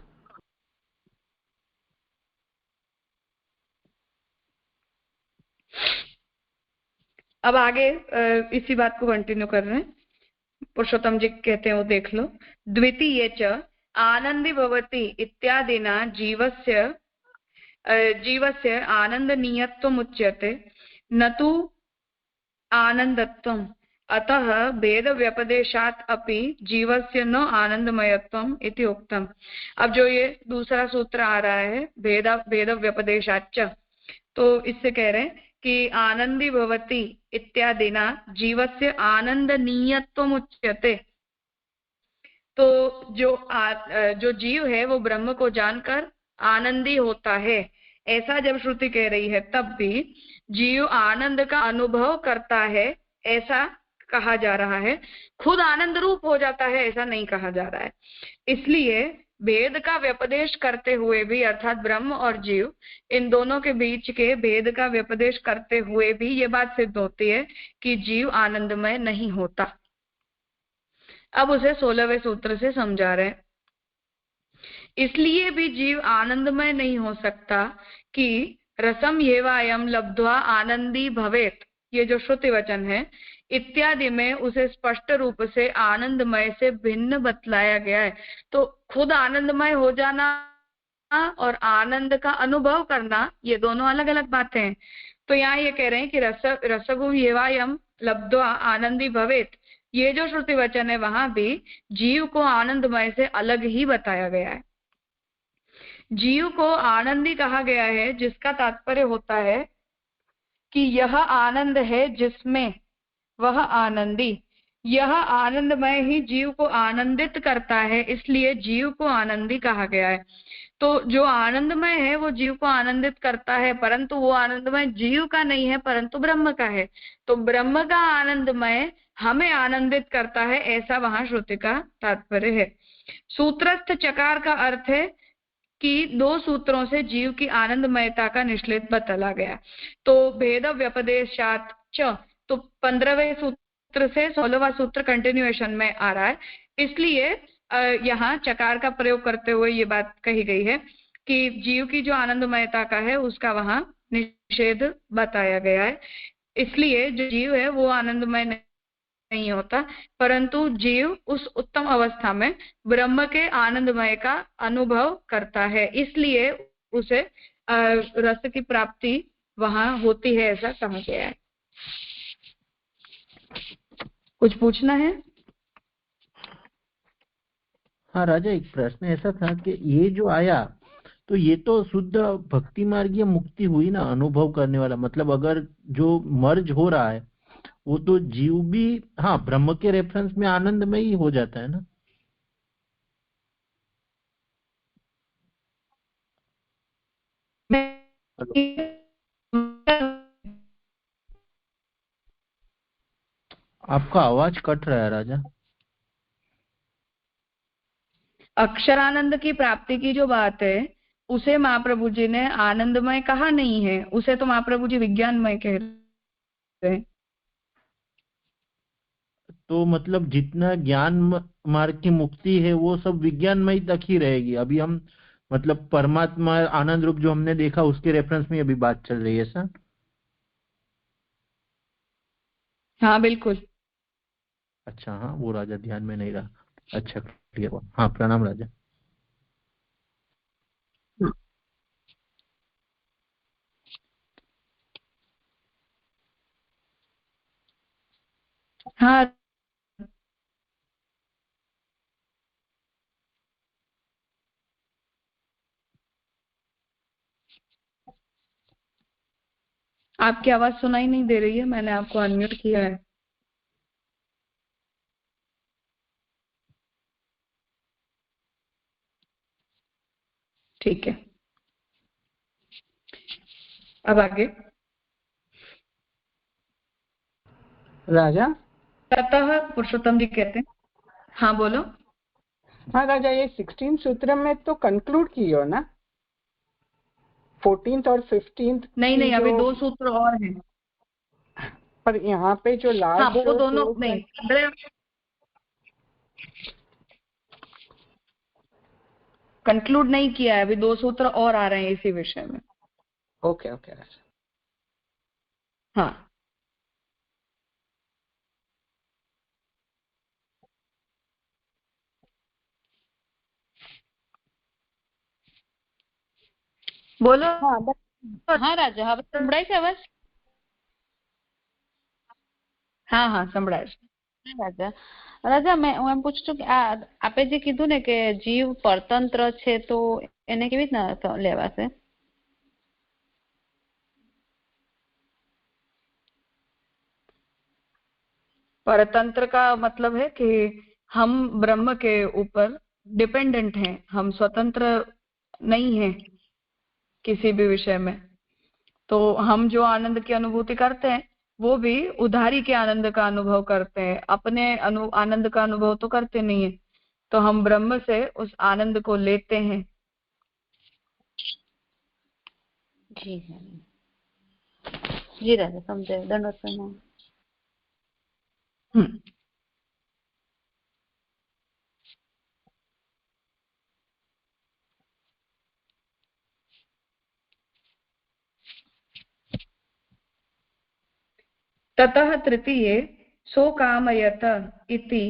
A: अब आगे इसी बात को कंटिन्यू कर रहे हैं। पुरुषोत्तम जी कहते हैं वो देख लो। द्वितीये च आनंदी भवति इत्यादिना जीवस्य आनंदनीयत्वम् उच्यते न तु आनंदत्वम्। अतः भेद व्यपदेशात् अपि जीवस्य न आनंदमयत्वम् इति उक्तम्। अब जो ये दूसरा सूत्र आ रहा है भेद व्यपदेशाच्च, तो इससे कह रहे हैं कि आनंदी भवति इत्यादिना जीवस्य आनंदनीयत्वम् उच्यते। तो जो जीव है वो ब्रह्म को जानकर आनंदी होता है, ऐसा जब श्रुति कह रही है तब भी जीव आनंद का अनुभव करता है ऐसा कहा जा रहा है, खुद आनंद रूप हो जाता है ऐसा नहीं कहा जा रहा है। इसलिए भेद का व्यपदेश करते हुए भी, अर्थात ब्रह्म और जीव इन दोनों के बीच के भेद का व्यपदेश करते हुए भी ये बात सिद्ध होती है कि जीव आनंदमय नहीं होता। अब उसे 16वें सूत्र से समझा रहे हैं। इसलिए भी जीव आनंदमय नहीं हो सकता कि रसम येवायम लब्ध्वा आनंदी भवेत, ये जो श्रुति वचन है इत्यादि में उसे स्पष्ट रूप से आनंदमय से भिन्न बतलाया गया है। तो खुद आनंदमय हो जाना और आनंद का अनुभव करना ये दोनों अलग अलग बातें हैं। तो यहाँ ये कह रहे हैं कि रसगु येवायम लब्ध्वा आनंदी भवेत, ये जो श्रुति वचन है वहां भी जीव को आनंदमय से अलग ही बताया गया है। जीव को आनंदी कहा गया है जिसका तात्पर्य होता है कि यह आनंद है जिसमें वह आनंदी, यह आनंदमय ही जीव को आनंदित करता है, इसलिए जीव को आनंदी कहा गया है। तो जो आनंदमय है वो जीव को आनंदित करता है, परंतु वो आनंदमय जीव का नहीं है परंतु ब्रह्म का है। तो ब्रह्म का आनंदमय हमें आनंदित करता है, ऐसा वहां श्रुति का तात्पर्य है। सूत्रस्थ चकार का अर्थ है कि दो सूत्रों से जीव की आनंदमयता का निश्लेष बतला गया। तो भेद व्यपदेशात च, तो 15वें सूत्र से 16वां सूत्र कंटिन्यूएशन में आ रहा है, इसलिए यहाँ चकार का प्रयोग करते हुए ये बात कही गई है कि जीव की जो आनंदमयता का है उसका वहां निषेध बताया गया है। इसलिए जो जीव है वो आनंदमय नहीं होता, परंतु जीव उस उत्तम अवस्था में ब्रह्म के आनंदमय का अनुभव करता है, इसलिए उसे रस की प्राप्ति वहां होती है, ऐसा कहा गया है। कुछ पूछना है?
C: हाँ राजा, एक प्रश्न ऐसा था कि ये जो आया तो ये तो शुद्ध भक्ति मार्गीय मुक्ति हुई ना, अनुभव करने वाला, मतलब अगर जो मर्ज हो रहा है वो तो जीव भी हाँ ब्रह्म के रेफरेंस में आनंद में ही हो जाता है ना। आपका आवाज कट रहा है राजा।
A: अक्षरानंद की प्राप्ति की जो बात है उसे महाप्रभु जी ने आनंदमय कहा नहीं है, उसे तो महाप्रभु जी विज्ञानमय कह रहे हैं।
C: तो मतलब जितना ज्ञान मार्ग की मुक्ति है वो सब विज्ञानमय तक ही रहेगी। अभी हम मतलब परमात्मा आनंद रूप जो हमने देखा उसके रेफरेंस में अभी बात चल रही है सर।
A: हाँ बिल्कुल।
C: अच्छा, हाँ वो राजा ध्यान में नहीं रहा। अच्छा क्लियर हुआ। हाँ प्रणाम राजा।
A: हाँ आपकी आवाज सुनाई नहीं दे रही है, मैंने आपको अनम्यूट किया है। ठीक है, अब आगे।
B: राजा
A: ततः पुरुषोत्तम जी कहते हैं, हाँ बोलो।
B: हाँ राजा, ये 16 सूत्र में तो कंक्लूड कियो ना, 14th और 15th।
A: नहीं अभी दो सूत्र और हैं,
B: पर यहाँ पे जो लास्ट
A: हाँ वो दोनों नहीं, 15 कंक्लूड नहीं किया है, अभी दो सूत्र और आ रहे हैं इसी विषय में।
B: ओके राजा।
A: हाँ બોલો.
E: હા રાજા, હવે સંભળાય છે અવાજ?
A: હા હા સંભળાય છે.
E: રાજા રાજા હું એમ પૂછું છું કે આ આપે જે કીધું ને કે જીવ પરતંત્ર છે તો એને કેવી રીતના લેવાશે?
A: परतंत्र का मतलब है कि हम ब्रह्म के ऊपर डिपेंडेंट हैं, हम स्वतंत्र नहीं हैं किसी भी विषय में। तो हम जो आनंद की अनुभूति करते हैं वो भी उधारी के आनंद का अनुभव करते हैं, अपने आनंद का अनुभव तो करते नहीं है। तो हम ब्रह्म से उस आनंद को लेते हैं।
E: जी जी राजा, समझे। दंडवत प्रणाम।
A: ततः तृतीये सो कामयत इति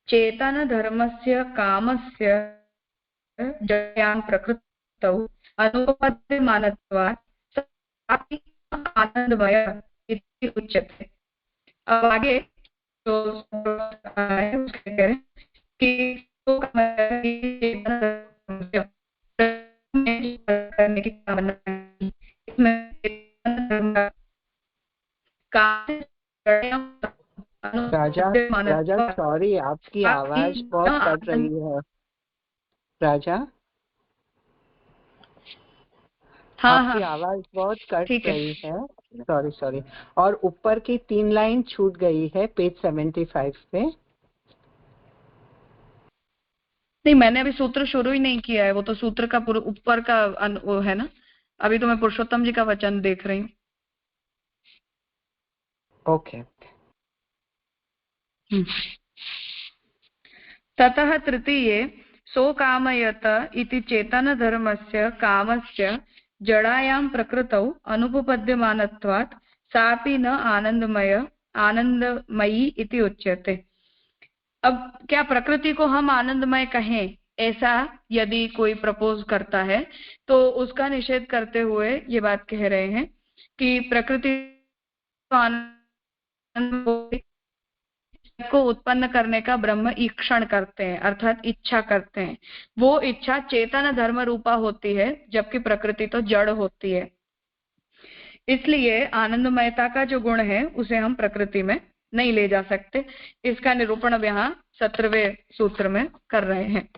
A: चेतनधर्मस्य कामस्य जयां प्रकृतौ अनुपद्यमानत्वात् आनंदमय इति उच्यते। अब आगे तो उसके कह रहे हैं कि सो करने की कामना इसमें
B: राजा सॉरी, आपकी आवाज बहुत कट रही है राजा। आपकी आवाज बहुत कट गई है, सॉरी। और ऊपर की 3 लाइन छूट गई है पेज 75 पे।
A: नहीं, मैंने अभी सूत्र शुरू ही नहीं किया है, वो तो सूत्र का पूरा ऊपर का वो है ना। अभी तो मैं पुरुषोत्तम जी का वचन देख रही हूँ।
B: ओके।
A: ततः तृतीये सो कामयत इति चेतनधर्मस्य कामस्य जडायां प्रकृतौ अनुपपद्यमानत्वात् सापि न आनंदमयी इति उच्यते। अब क्या प्रकृति को हम आनंदमय कहें, ऐसा यदि कोई प्रपोज करता है तो उसका निषेध करते हुए ये बात कह रहे हैं कि प्रकृति को उत्पन्न करने का ब्रह्म ईक्षण करते हैं, अर्थात इच्छा करते हैं। वो इच्छा चेतन धर्म रूपा होती है, जबकि प्रकृति तो जड़ होती है। इसलिए आनंदमयता का जो गुण है उसे हम प्रकृति में नहीं ले जा सकते। इसका निरूपण अब यहाँ 17वें सूत्र में कर रहे हैं।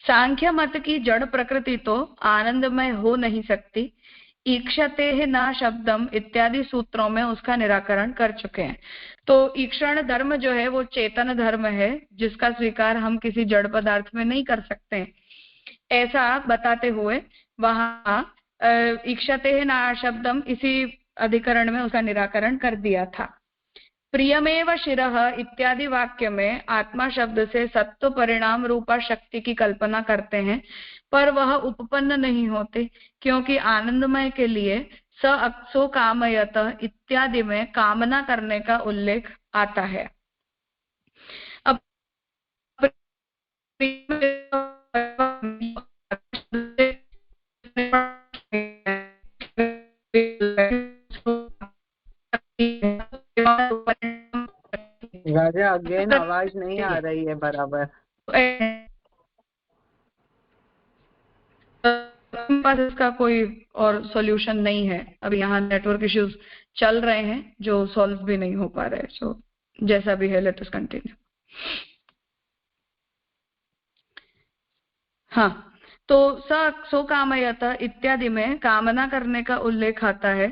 A: सांख्य मत की जड़ प्रकृति तो आनंदमय हो नहीं सकती, ईक्षते न शब्दम इत्यादि सूत्रों में उसका निराकरण कर चुके हैं। तो ईक्षण धर्म जो है वो चेतन धर्म है, जिसका स्वीकार हम किसी जड़ पदार्थ में नहीं कर सकते हैं। ऐसा बताते हुए वहां ईक्षते न शब्दम इसी अधिकरण में उसका निराकरण कर दिया था। प्रियमेव शिरः इत्यादि वाक्य में आत्मा शब्द से सत्व परिणाम रूपा शक्ति की कल्पना करते हैं, पर वह उपपन्न नहीं होते, क्योंकि आनंदमय के लिए स अक्सो कामयत इत्यादि में कामना करने का उल्लेख आता है। अब
B: राजा अगेन आवाज नहीं आ रही है बराबर।
A: पास इसका कोई और सॉल्यूशन नहीं है। अब यहाँ नेटवर्क इश्यूज चल रहे हैं जो सॉल्व भी नहीं हो पा रहे। सो जैसा भी है लेट अस कंटिन्यू। हाँ, तो सो कामयत इत्यादि में कामना करने का उल्लेख आता है।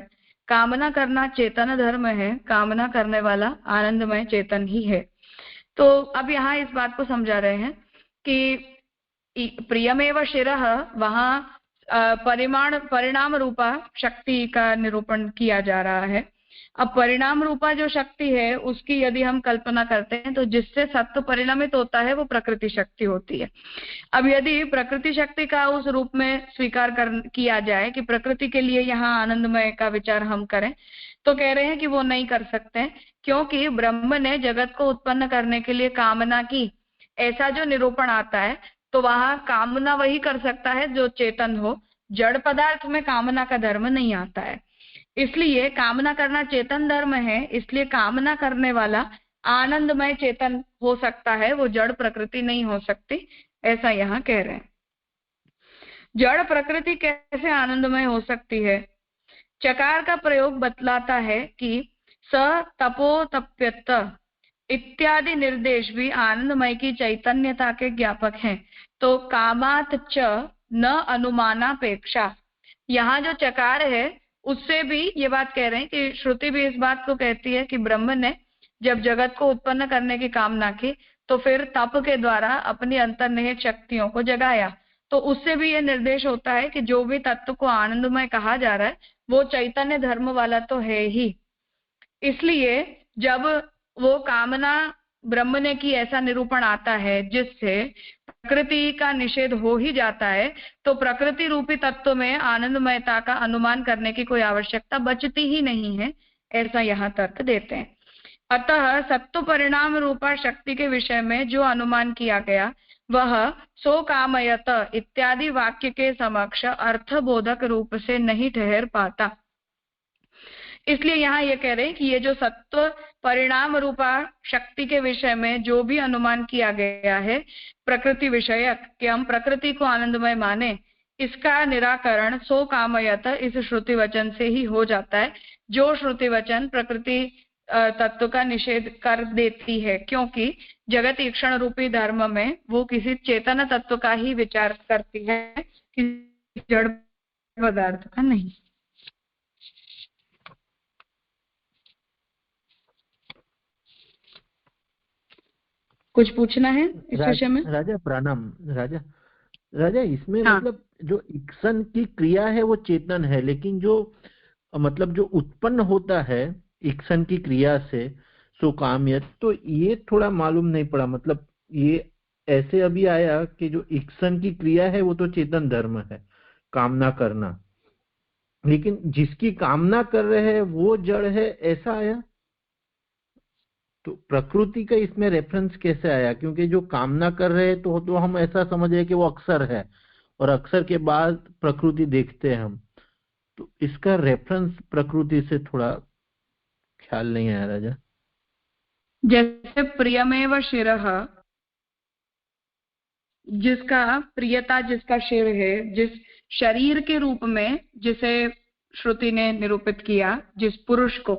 A: कामना करना चेतन धर्म है, कामना करने वाला आनंदमय चेतन ही है। तो अब यहाँ इस बात को समझा रहे हैं कि प्रियमेव शिरः, वहां परिणाम रूपा शक्ति का निरूपण किया जा रहा है। अब परिणाम रूपा जो शक्ति है उसकी यदि हम कल्पना करते हैं तो जिससे सत्व परिणामित होता है वो प्रकृति शक्ति होती है। अब यदि प्रकृति शक्ति का उस रूप में स्वीकार किया जाए कि प्रकृति के लिए यहाँ आनंदमय का विचार हम करें, तो कह रहे हैं कि वो नहीं कर सकते, क्योंकि ब्रह्म ने जगत को उत्पन्न करने के लिए कामना की, ऐसा जो निरूपण आता है तो वहां कामना वही कर सकता है जो चेतन हो। जड़ पदार्थ में कामना का धर्म नहीं आता है। इसलिए कामना करना चेतन धर्म है, इसलिए कामना करने वाला आनंदमय चेतन हो सकता है, वो जड़ प्रकृति नहीं हो सकती, ऐसा यहाँ कह रहे हैं। जड़ प्रकृति कैसे आनंदमय हो सकती है? चकार का प्रयोग बतलाता है कि स तपो तप्यत इत्यादि निर्देश भी आनंदमय की चैतन्यता के ज्ञापक हैं। तो कामात च न अनुमानापेक्षा, यहाँ जो चकार है उससे भी ये बात कह रहे हैं कि श्रुति भी इस बात को कहती है कि ब्रह्म ने जब जगत को उत्पन्न करने की कामना की तो फिर तप के द्वारा अपनी अंतर्निहित शक्तियों को जगाया। तो उससे भी ये निर्देश होता है कि जो भी तत्व को आनंदमय कहा जा रहा है वो चैतन्य धर्म वाला तो है ही। इसलिए जब वो कामना ब्रह्म ने की ऐसा निरूपण आता है जिससे प्रकृति का निषेध हो ही जाता है, तो प्रकृति रूपी तत्व में आनंदमयता का अनुमान करने की कोई आवश्यकता बचती ही नहीं है, ऐसा यहाँ तर्क देते हैं। अतः सत्व परिणाम रूपा शक्ति के विषय में जो अनुमान किया गया वह सो कामयत इत्यादि वाक्य के समक्ष अर्थबोधक रूप से नहीं ठहर पाता। इसलिए यहाँ ये कह रहे हैं कि ये जो सत्व परिणाम रूपा शक्ति के विषय में जो भी अनुमान किया गया है प्रकृति विषयक, कि हम प्रकृति को आनंदमय माने, इसका निराकरण सो कामयत इस श्रुति वचन से ही हो जाता है, जो श्रुति वचन प्रकृति तत्व का निषेध कर देती है, क्योंकि जगत ईक्षण रूपी धर्म में वो किसी चेतन तत्व का ही विचार करती है, जड़ पदार्थ का नहीं। कुछ पूछना है इस विषय में?
C: राजा प्रणाम। राजा इसमें
A: हाँ।
C: मतलब जो इक्सन की क्रिया है वो चेतन है, लेकिन जो मतलब जो उत्पन्न होता है इक्सन की क्रिया से सुकाम्यत, तो ये थोड़ा मालूम नहीं पड़ा। मतलब ये ऐसे अभी आया कि जो इक्सन की क्रिया है वो तो चेतन धर्म है, कामना करना, लेकिन जिसकी कामना कर रहे हैं वो जड़ है, ऐसा आया। तो प्रकृति का इसमें रेफरेंस कैसे आया? क्योंकि जो कामना कर रहे हैं तो हम ऐसा समझ रहे कि वो अक्षर है, और अक्षर के बाद प्रकृति देखते हैं हम, तो इसका रेफरेंस प्रकृति से थोड़ा ख्याल नहीं आया राजा।
A: जैसे प्रियमेव शिरः, जिसका प्रियता जिसका शिर है, जिस शरीर के रूप में जिसे श्रुति ने निरूपित किया, जिस पुरुष को,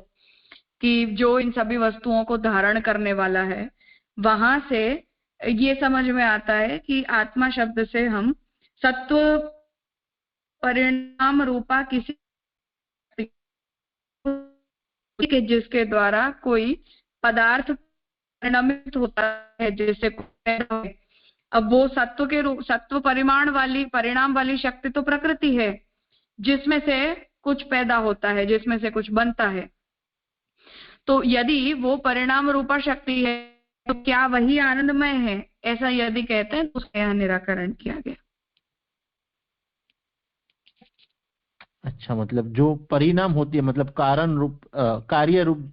A: कि जो इन सभी वस्तुओं को धारण करने वाला है, वहां से ये समझ में आता है कि आत्मा शब्द से हम सत्व परिणाम रूपा किसी के जिसके द्वारा कोई पदार्थ परिणमित होता है, जैसे अब वो सत्व के रूप, सत्व परिमाण वाली, परिणाम वाली शक्ति तो प्रकृति है, जिसमें से कुछ पैदा होता है, जिसमें से कुछ बनता है। तो यदि वो परिणाम रूपा शक्ति है तो क्या वही आनंदमय है? ऐसा यदि कहते हैं तो उसका यहाँ निराकरण किया गया।
C: अच्छा, मतलब जो परिणाम होती है, मतलब कारण रूप, कार्य रूप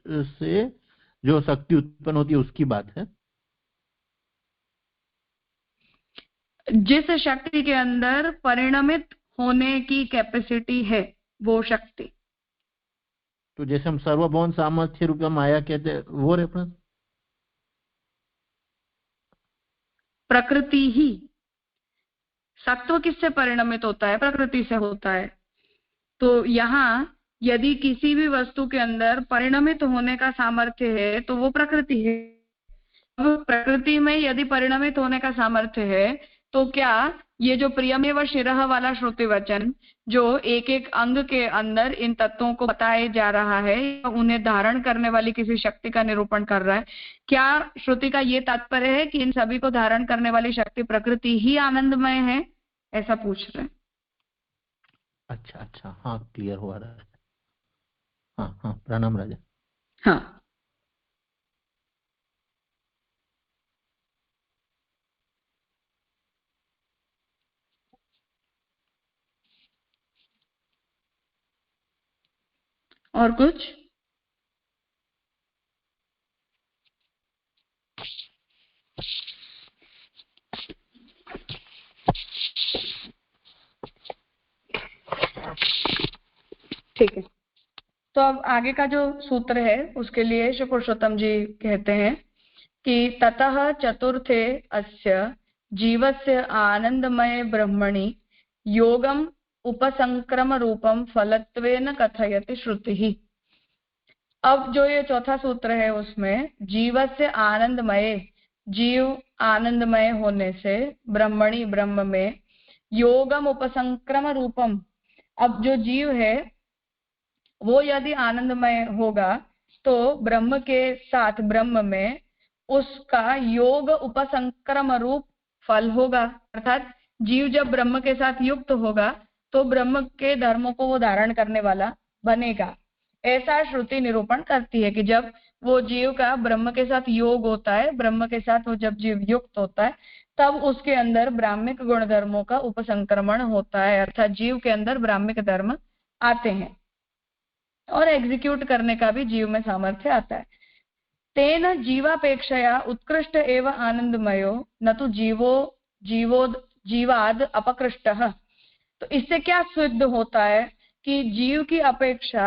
C: से जो शक्ति उत्पन्न होती है उसकी बात है।
A: जिस शक्ति के अंदर परिणमित होने की कैपेसिटी है वो शक्ति।
C: तो जैसे हम सर्वभौम सामर्थ्य रूप में माया कहते हैं, वो रेफरेंस
A: प्रकृति ही। सत्व किससे परिणमित होता है? प्रकृति से होता है। तो यहाँ यदि किसी भी वस्तु के अंदर परिणमित होने का सामर्थ्य है तो वो प्रकृति है। अब प्रकृति में यदि परिणमित होने का सामर्थ्य है तो क्या ये जो प्रियमेव शिरः वाला श्रुति वचन जो एक एक अंग के अंदर इन तत्वों को बताए जा रहा है, उन्हें धारण करने वाली किसी शक्ति का निरूपण कर रहा है, क्या श्रुति का ये तात्पर्य है कि इन सभी को धारण करने वाली शक्ति प्रकृति ही आनंदमय है? ऐसा पूछ रहे हैं।
C: अच्छा, हाँ, क्लियर हुआ रहा है। हाँ, प्रणाम राजा।
A: हाँ, और कुछ? ठीक है, तो अब आगे का जो सूत्र है उसके लिए श्री पुरुषोत्तम जी कहते हैं कि ततः चतुर्थे अस्य जीवस्य आनंदमय ब्रह्मणि योगम उपसंक्रम रूपम फलत्वेन कथयति श्रुति। अब जो ये चौथा सूत्र है उसमें जीवस्य आनंदमय, जीव आनंदमय होने से, ब्रह्मणि ब्रह्म में, योगम उपसंक्रम रूपम, अब जो जीव है वो यदि आनंदमय होगा तो ब्रह्म के साथ ब्रह्म में उसका योग उपसंक्रम रूप फल होगा। अर्थात जीव जब ब्रह्म के साथ युक्त होगा तो ब्रह्म के धर्मों को वो धारण करने वाला बनेगा। ऐसा श्रुति निरूपण करती है कि जब वो जीव का ब्रह्म के साथ योग होता है, ब्रह्म के साथ वो जब जीव युक्त होता है, तब उसके अंदर ब्राह्मिक गुण धर्मों का उपसंक्रमण होता है। अर्थात जीव के अंदर ब्राह्मिक धर्म आते हैं और एग्जीक्यूट करने का भी जीव में सामर्थ्य आता है। तेन जीवापेक्षया उत्कृष्ट एव आनंदमयो न तो जीवाद अपकृष्टः। तो इससे क्या सिद्ध होता है कि जीव की अपेक्षा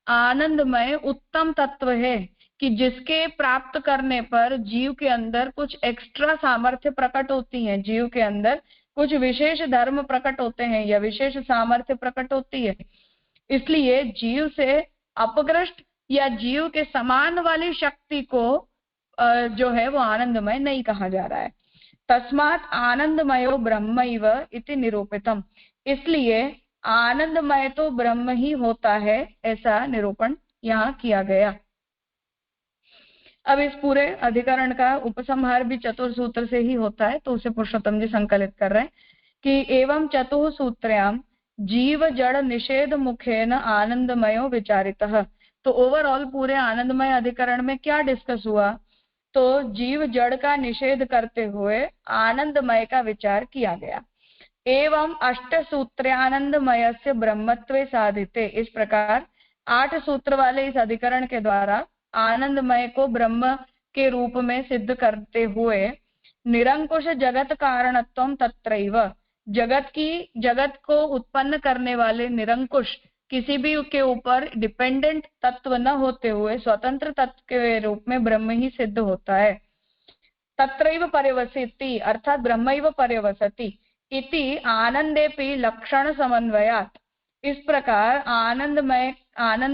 A: आनंदमय उत्तम तत्व है, कि जिसके प्राप्त करने पर जीव के अंदर कुछ एक्स्ट्रा सामर्थ्य प्रकट होती है, जीव के अंदर कुछ विशेष धर्म प्रकट होते हैं या विशेष सामर्थ्य प्रकट होती है। इसलिए जीव से अपकृष्ट या जीव के समान वाली शक्ति को जो है वो आनंदमय नहीं कहा जा रहा है। तस्मात् आनंदमयो ब्रह्मैव इति निरूपितम, इसलिए आनंदमय तो ब्रह्म ही होता है, ऐसा निरूपण यहाँ किया गया। अब इस पूरे अधिकरण का उपसंहार भी चतुर सूत्र से ही होता है, तो उसे पुरुषोत्तम जी संकलित कर रहे हैं कि एवं चतुः सूत्रयाम जीव जड़ निषेध मुखेन आनंदमयो विचारितः। तो ओवरऑल पूरे आनंदमय अधिकरण में क्या डिस्कस हुआ, तो जीव जड़ का निषेध करते हुए आनंदमय का विचार किया गया। एवं अष्ट सूत्रानंदमय से ब्रह्मत्वे साधिते, इस प्रकार 8 सूत्र वाले इस अधिकरण के द्वारा आनंदमय को ब्रह्म के रूप में सिद्ध करते हुए निरंकुश जगत कारणत्वम तत्रैव, जगत को उत्पन्न करने वाले निरंकुश, किसी भी के ऊपर डिपेंडेंट तत्व न होते हुए स्वतंत्र तत्व के रूप में ब्रह्म ही सिद्ध होता है। तत्रैव पर्यवसति अर्थात ब्रह्मैव पर्यवसति इति आनंदेपि लक्षण समन्वयात्, इस प्रकार आनंद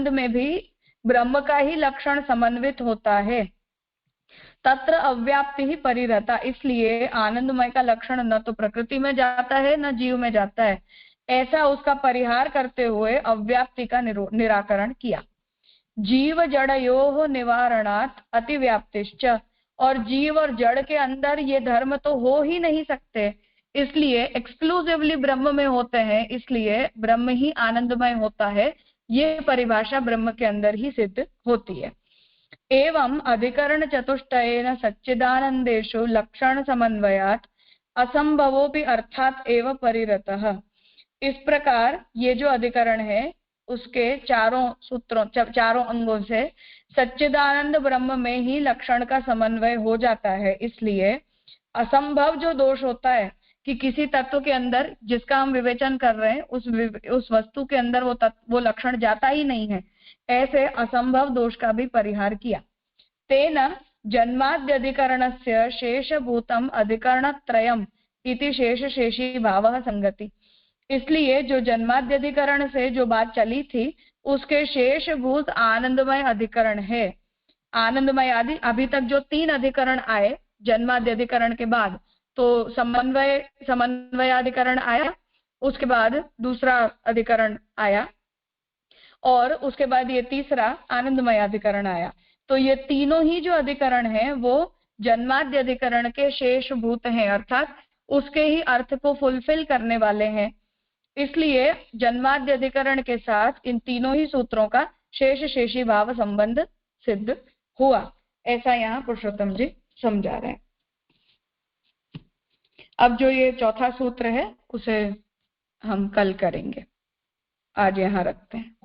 A: में भी ब्रह्म का ही लक्षण समन्वित होता है। तत्र अव्याप्ति ही परिरता, इसलिए आनंदमय का लक्षण न तो प्रकृति में जाता है न जीव में जाता है, ऐसा उसका परिहार करते हुए अव्याप्ति का निराकरण किया। जीव जड़योः निवारणात् अतिव्याप्तिश्च, और जीव और जड़ के अंदर ये धर्म तो हो ही नहीं सकते, इसलिए एक्सक्लूसिवली ब्रह्म में होते हैं, इसलिए ब्रह्म ही आनंदमय होता है, ये परिभाषा ब्रह्म के अंदर ही सिद्ध होती है। एवं अधिकरण चतुष्टयेन सच्चिदानंदेषु लक्षण समन्वयात् असंभवोपि अर्थात एव परिरतः, इस प्रकार ये जो अधिकरण है उसके चारों अंगों से सच्चिदानंद ब्रह्म में ही लक्षण का समन्वय हो जाता है, इसलिए असंभव जो दोष होता है कि किसी तत्व के अंदर जिसका हम विवेचन कर रहे हैं उस वस्तु के अंदर वो लक्षण जाता ही नहीं है, ऐसे असंभव दोष का भी परिहार किया। तेन जन्माद्यधिकरणस्य शेषभूतम अधिकरणत्रयम् इति शेषी भावः संगति, इसलिए जो जन्माद्यधिकरण से जो बात चली थी उसके शेषभूत आनंदमय अधिकरण है। आनंदमय आदि अभी तक जो 3 अधिकरण आए जन्माद्यधिकरण के बाद, तो समन्वयाधिकरण आया, उसके बाद दूसरा अधिकरण आया और उसके बाद ये तीसरा आनंदमय अधिकरण आया। तो ये तीनों ही जो अधिकरण हैं वो जन्माद्य अधिकरण के शेषभूत हैं, अर्थात उसके ही अर्थ को फुलफिल करने वाले हैं, इसलिए जन्माद्य अधिकरण के साथ इन तीनों ही सूत्रों का शेषी भाव संबंध सिद्ध हुआ, ऐसा यहाँ पुरुषोत्तम जी समझा रहे हैं। अब जो ये चौथा सूत्र है उसे हम कल करेंगे, आज यहाँ रखते हैं।